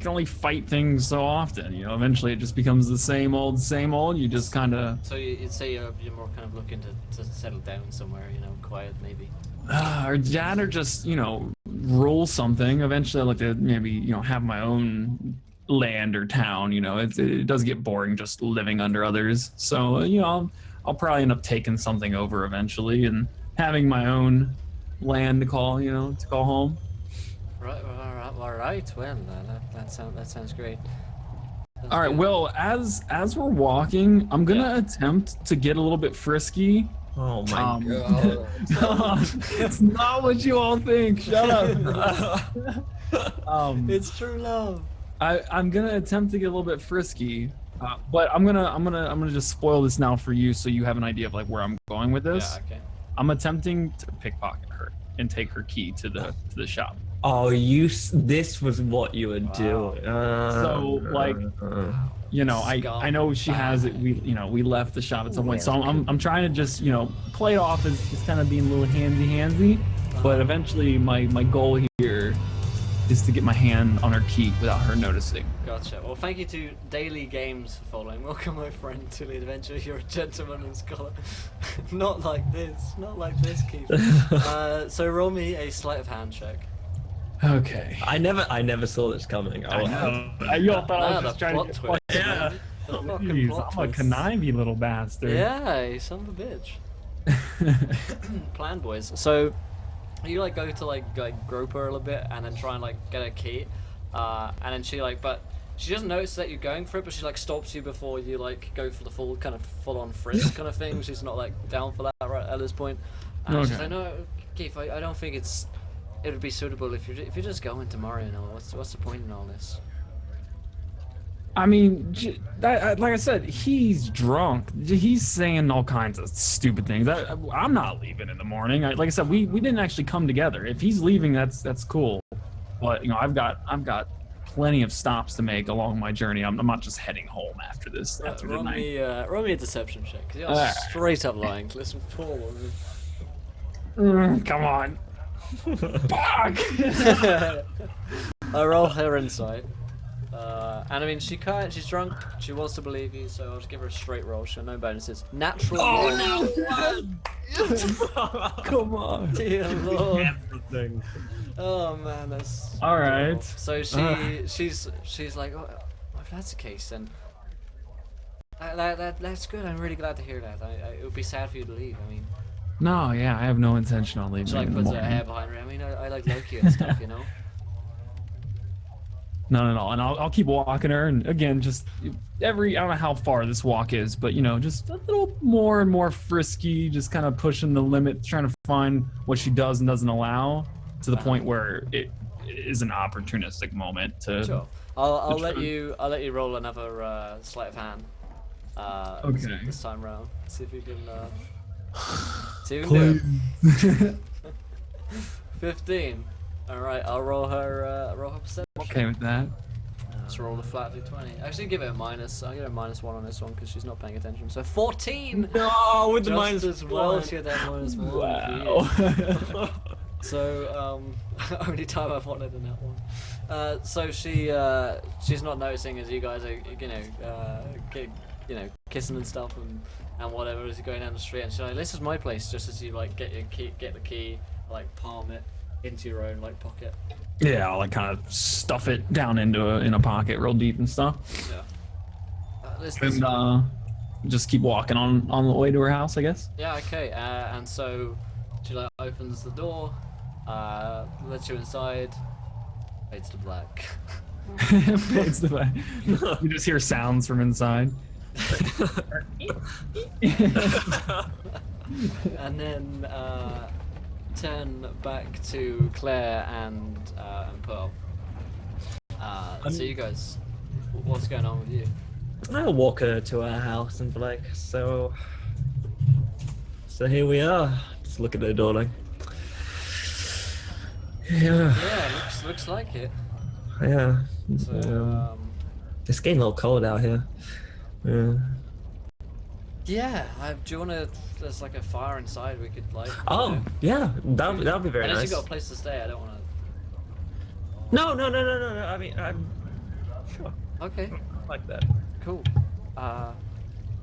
only fight things so often. You know, eventually it just becomes the same old, same old. You just kind of. So you'd say you're more kind of looking to settle down somewhere, you know, quiet maybe. Or dad, or just, you know, rule something. Eventually, I'd like to maybe, you know, have my own land or town. You know, it does get boring just living under others. So, you know, I'll probably end up taking something over eventually and having my own land to call home. All right. Well, that sounds great. All right. Well, as we're walking, I'm gonna attempt to get a little bit frisky Oh my God. It's not what you all think. Shut up. It's true love. I'm gonna attempt to get a little bit frisky, but I'm gonna just spoil this now for you, so you have an idea of like where I'm going with this. Yeah, okay. I'm attempting to pickpocket her and take her key to the shop. Oh, this was what you were doing. So, like, you know, I know she has it. We left the shop at some point, so I'm trying to just play it off as just kind of being a little handsy. But eventually, my goal here is to get my hand on her key without her noticing. Gotcha. Well, thank you to Daily Games for following. Welcome, my friend, to the adventure. You're a gentleman and scholar. Not like this, Keith. So roll me a sleight of hand check. Okay. I never saw this coming. I know. You all thought I was just trying to get twist. yeah. The fucking Jeez, plot I'm a twist. conniving little bastard. Yeah, you son of a bitch. Plan, boys. So you like go to like grope her a little bit and then try and like get a key, and then she doesn't notice that you're going for it, but she like stops you before you like go for the full on frisk kind of thing. She's not like down for that right at this point. And she's like, no, Keith, I don't think it would be suitable if you're just going tomorrow. What's the point in all this? I mean, like I said, he's drunk. He's saying all kinds of stupid things. I'm not leaving in the morning. Like I said, we didn't actually come together. If he's leaving, that's cool. But I've got plenty of stops to make along my journey. I'm not just heading home after this. After the night. Roll me a deception check, because you're straight up lying. Listen forward. Come on. Fuck! I roll her insight. And I mean, she's drunk. She wants to believe you, so I'll just give her a straight roll. She'll no bonuses. Natural. Oh no! Come on. Dear Lord. Everything. Oh man, that's. All right. So she's like, oh, if that's the case, then that's good. I'm really glad to hear that. It would be sad for you to leave. I mean. No, yeah, I have no intention on leaving. She like in the puts her morning. hair behind her. I mean, I like Loki and stuff, you know. No, and I'll keep walking her, and again, just I don't know how far this walk is, but just a little more and more frisky, just kind of pushing the limit, trying to find what she does and doesn't allow, to the point where it is an opportunistic moment to. Sure. I'll let you roll another sleight of hand. Okay. This time round, see if you can. See if you can do it. 15. All right, I'll roll her perception. Okay with that. Let's roll the flat d20. Actually, give it a minus. I'll give it a -1 on this one because she's not paying attention. So 14. No, with the Just minus as well. one. She had that -1. Wow. So only time I've wanted in that one. So she's not noticing as you guys are kissing and stuff and whatever as you're going down the street, and she's like, this is my place, just as you like get the key, like palm it into your own like pocket. Yeah, I'll like kind of stuff it down in a pocket real deep and stuff. Yeah. And just keep walking on the way to her house, I guess. Yeah, okay. And so she like opens the door, lets you inside, fades to black. It's the way. You just hear sounds from inside. And then turn back to Claire and Pearl. So you guys, what's going on with you? I'll walk her to her house and be like, so here we are. Just look at her door like, yeah. Yeah, looks like it. Yeah. So It's getting a little cold out here. Yeah. yeah, do you wanna? There's like a fire inside. We could like. Oh, yeah. That'd be very Unless nice. you got a place to stay, I don't wanna. No. I mean, I'm sure. Okay. I like that. Cool.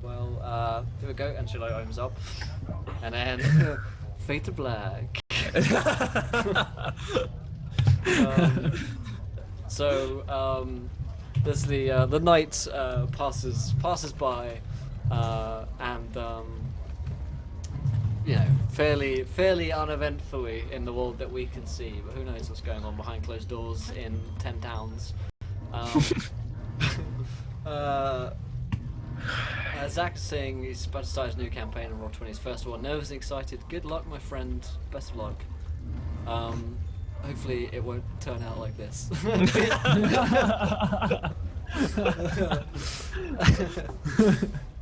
Well, here we go. And she like opens up, and then fade to black. There's the night passes by, and fairly uneventfully in the world that we can see. But who knows what's going on behind closed doors in 10 towns. Zach's saying he's about to start his new campaign on Roll20's first one. Nervous and excited. Good luck, my friend. Best of luck. Hopefully it won't turn out like this.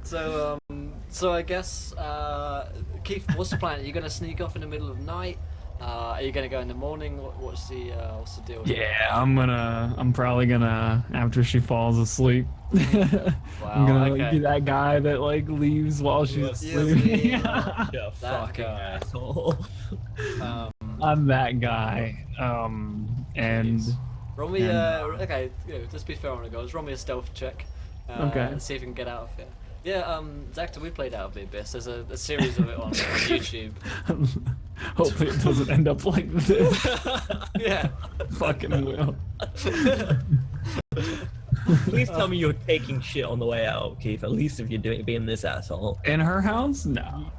So I guess, Keith, what's the plan? Are you gonna sneak off in the middle of the night? Are you gonna go in the morning? What's the deal? Yeah, I'm probably gonna, after she falls asleep, I'm gonna be that guy that like leaves while she's sleeping. Yeah, That fucking guy. asshole. I'm that guy. And Roll me, okay, just be fair on the goals. Roll me a stealth check. Okay. And see if you can get out of here. Yeah, Zach, we played Out of the Abyss. There's a series of it on YouTube. hopefully it doesn't end up like this. Yeah. Fucking will. Please tell me you're taking shit on the way out, Keith. At least if you're being this asshole. In her house? No.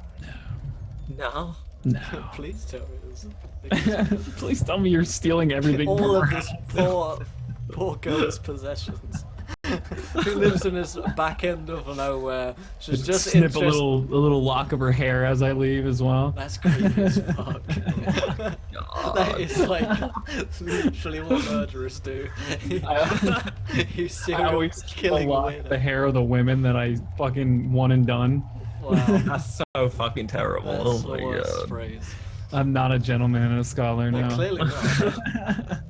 No. No. Please tell me this. Please tell me you're stealing everything All from of her this house. poor girl's possessions. Who lives in this back end of nowhere. She's just snip a little lock of her hair as I leave as well. That's creepy as fuck. That is like literally what murderers do. You I serial always killing lock women. the hair of the women that I fucking one and done. Wow, That's so fucking terrible. that's Oh the my worst god. phrase. I'm not a gentleman and a scholar Well, now. clearly not.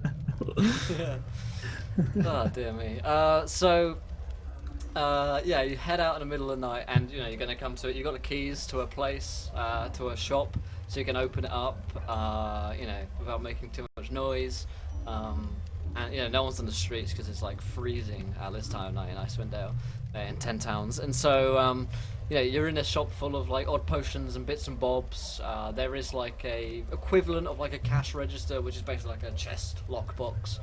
Yeah. Oh dear me. Yeah, you head out in the middle of the night, and you're gonna come to it. You got the keys to a place, to a shop, so you can open it up, without making too much noise. And no one's on the streets because it's like freezing at this time of night in Icewind Dale, in 10 towns. And so, you're in a shop full of like odd potions and bits and bobs. There is like a equivalent of like a cash register, which is basically like a chest lockbox.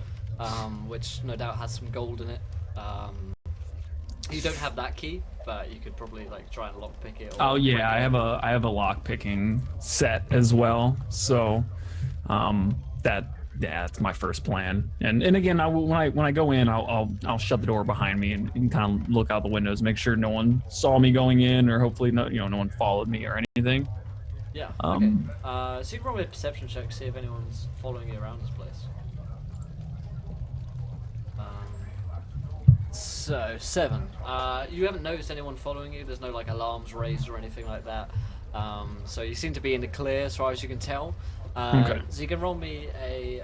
Which no doubt has some gold in it. You don't have that key, but you could probably like try and lockpick it. Oh yeah, I have a lock picking set as well. So, that's my first plan. And again, when I go in, I'll shut the door behind me and kind of look out the windows, make sure no one saw me going in, or hopefully no one followed me or anything. Yeah. Okay. So you can roll a perception check, see if anyone's following you around this place. So 7. You haven't noticed anyone following you. There's no like alarms raised or anything like that. So you seem to be in the clear as far as you can tell. Okay. So you can roll me a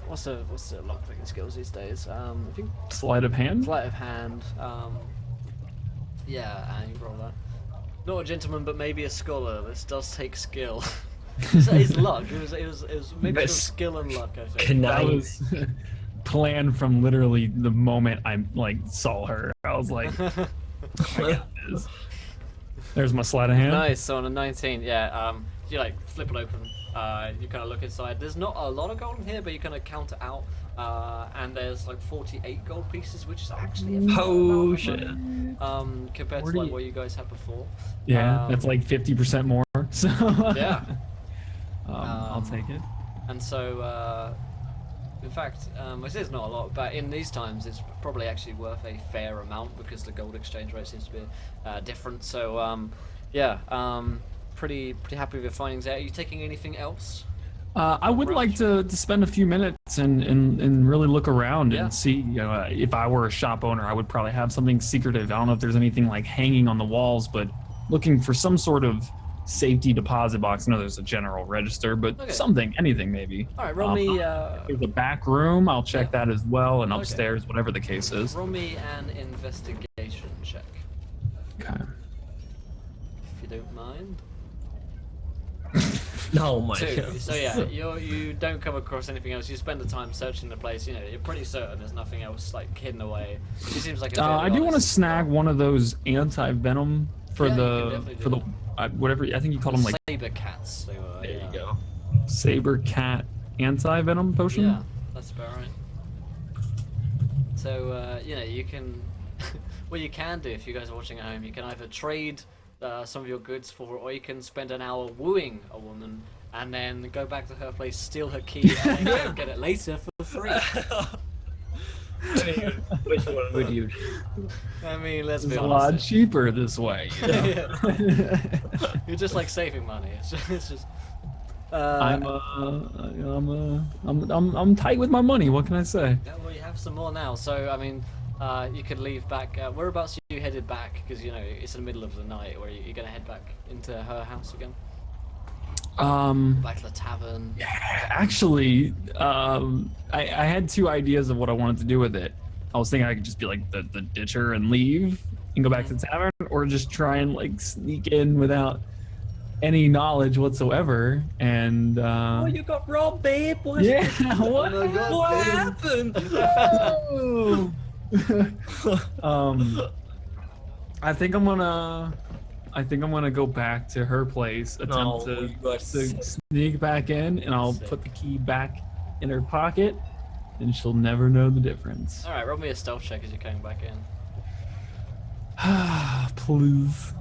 what's the lockpicking skills these days? I think Sleight of hand. sleight of hand. Yeah, and you roll that. Not a gentleman, but maybe a scholar. This does take skill. It's luck. It was a mix of skill and luck, I think. That was planned from literally the moment I like saw her. I was like, I got this. There's my sleight of hand. Nice. So on a 19, yeah. You like flip it open. You kind of look inside. There's not a lot of gold in here, but you kind of count it out. And there's like 48 gold pieces, which is actually a fair amount of shit. money, compared to like what you guys had before. Yeah, that's like 50% more. So Yeah. I'll take it. And so, in fact, I say it's not a lot, but in these times it's probably actually worth a fair amount because the gold exchange rate seems to be different. So, pretty happy with your findings there. Are you taking anything else? I would like to spend a few minutes and really look around Yeah. and see. If I were a shop owner, I would probably have something secretive. I don't know if there's anything like hanging on the walls, but looking for some sort of safety deposit box. I know there's a general register, but Okay. something, anything maybe. All right, roll me. There's a back room. I'll check Yeah. that as well, and Okay. upstairs, whatever the case is. Roll me an investigation check, Okay. if you don't mind. Oh my 2. god. So yeah, you don't come across anything else. You spend the time searching the place. You're pretty certain there's nothing else like hidden away. She seems like a I fairly do want to honest snag girl. one of those anti-venom for Yeah, you can the definitely do for the that. whatever. I think you call them like saber cats. They were. There yeah. you go. saber cat anti-venom potion. Yeah, that's about right. So you can. What you can do if you guys are watching at home, you can either trade some of your goods for, or you can spend an hour wooing a woman and then go back to her place, steal her key, and then go get it later for free. Which one would you? I mean, let's be It's a lot honest. cheaper this way. You know? You're just like saving money. It's just. I'm tight with my money. What can I say? Yeah, well, you have some more now. So I mean, you could leave back. Whereabouts are you headed back? Because you know it's in the middle of the night. Where you're gonna head back into her house again? Back to the tavern. Actually, I had two ideas of what I wanted to do with it. I was thinking I could just be like the ditcher and leave and go back to the tavern, or just try and like sneak in without any knowledge whatsoever. And Oh, you got robbed, babe. What? yeah, what? Oh my God, What babe. happened? I think I'm gonna go back to her place, attempt No, you are to sick. sneak back in, and I'll Sick. put the key back in her pocket, and she'll never know the difference. All right, roll me a stealth check as you're coming back in. Please.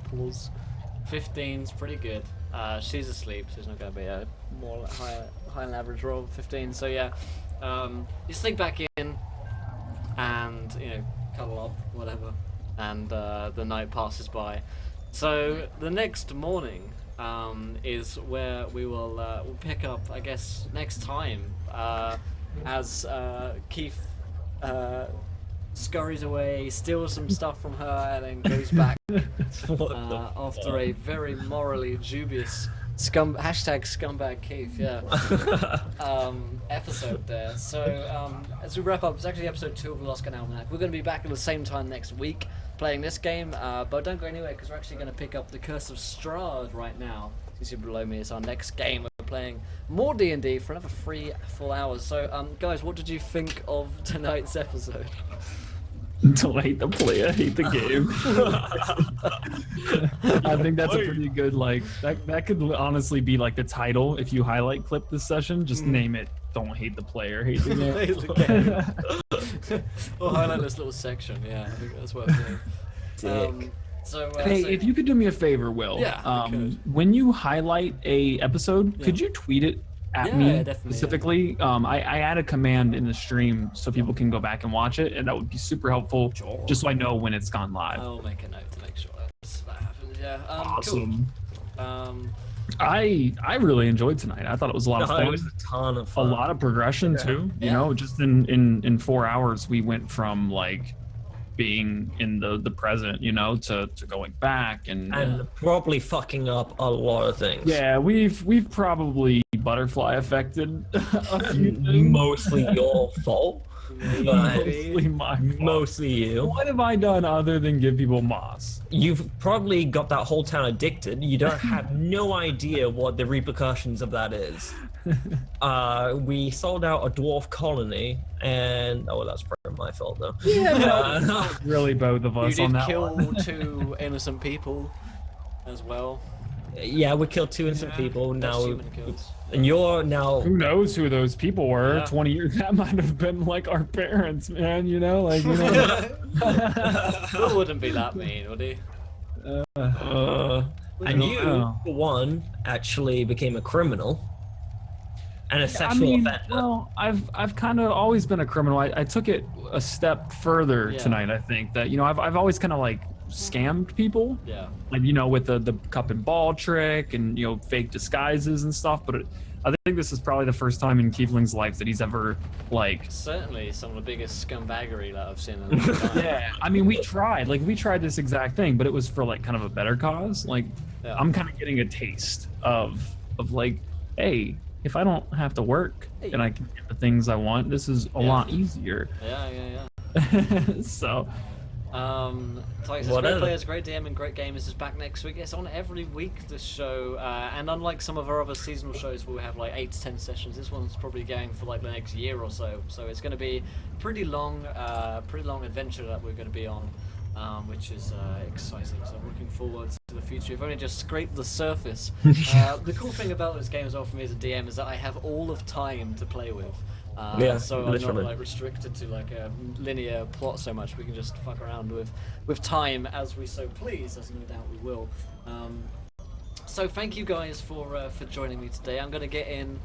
Pulls. 15's pretty good. She's asleep, so it's not gonna be a more higher than average roll of 15. So yeah, you sneak back in, and you know, cuddle up, whatever, and the night passes by. So the next morning is where we will we'll pick up, I guess, next time as Keith scurries away, steals some stuff from her, and then goes back after a very morally dubious #scumbag Keith, yeah, episode there. So as we wrap up, it's actually episode 2 of the Luskan Almanac. We're going to be back at the same time next week playing this game, but don't go anywhere because we're actually going to pick up the Curse of Strahd right now. You see below me is our next game. We're playing more D&D for another 3 full hours. So guys, what did you think of tonight's episode? Don't hate the player, hate the game. I think that's a pretty good, like, that could honestly be like the title if you highlight clip this session. Just name it, don't hate the player, hate the game. Hate the game. We'll highlight this little section, yeah, I think that's what I'm doing. Hey, so if you could do me a favor, Will, Yeah, we could. when you highlight a episode, could you tweet it at Yeah, me definitely, specifically? I add a command in the stream so people can go back and watch it, and that would be super helpful, Sure. just so I know when it's gone live. I'll make a note to make sure that happens, yeah. Awesome. Cool. I really enjoyed tonight. I thought it was a lot of No, fun. it was a ton of A fun. lot of progression too. You Yeah. know, just in 4 hours we went from like being in the present, you know, to going back and probably fucking up a lot of things. yeah, we've probably butterfly affected a few things. Mostly your fault. Mostly my fault. Mostly you. What have I done other than give people moss? You've probably got that whole town addicted. You don't have no idea what the repercussions of that is. We sold out a dwarf colony, and that's probably my fault though. Yeah, really both of You us on did that kill one. 2 innocent people as well. Yeah, we killed 2 innocent people. That's Now, human kills. and you're now. Who knows who those people were? Yeah. 20 years, that might have been like our parents, man. You know, like. You know, Will wouldn't be that mean, would he? And you, know. for one, actually became a criminal and a sexual offender. well, I've kind of always been a criminal. I took it a step further Yeah. tonight. I think that, you know, I've always kind of like scammed people, Yeah. like, you know, with the cup and ball trick and, you know, fake disguises and stuff. But I think this is probably the first time in Keefling's life that he's ever like. Certainly some of the biggest scumbaggery that I've seen in a long time. Yeah, I mean, we tried this exact thing, but it was for like kind of a better cause. Like, Yeah. I'm kind of getting a taste of like, hey, if I don't have to work and I can get the things I want, this is a lot easier. Yeah. So, Like, it's great players, great DM, and great gamers is back next week. It's on every week, this show, and unlike some of our other seasonal shows where we have like 8 to 10 sessions, this one's probably going for like the next year or so. So it's going to be pretty long adventure that we're going to be on, which is exciting. So I'm looking forward to the future. We've only just scraped the surface. The cool thing about this game as well for me as a DM is that I have all of time to play with. So I'm literally. not like restricted to like a linear plot so much. We can just fuck around with time as we so please, as no doubt we will. So thank you guys for joining me today. I'm going to get in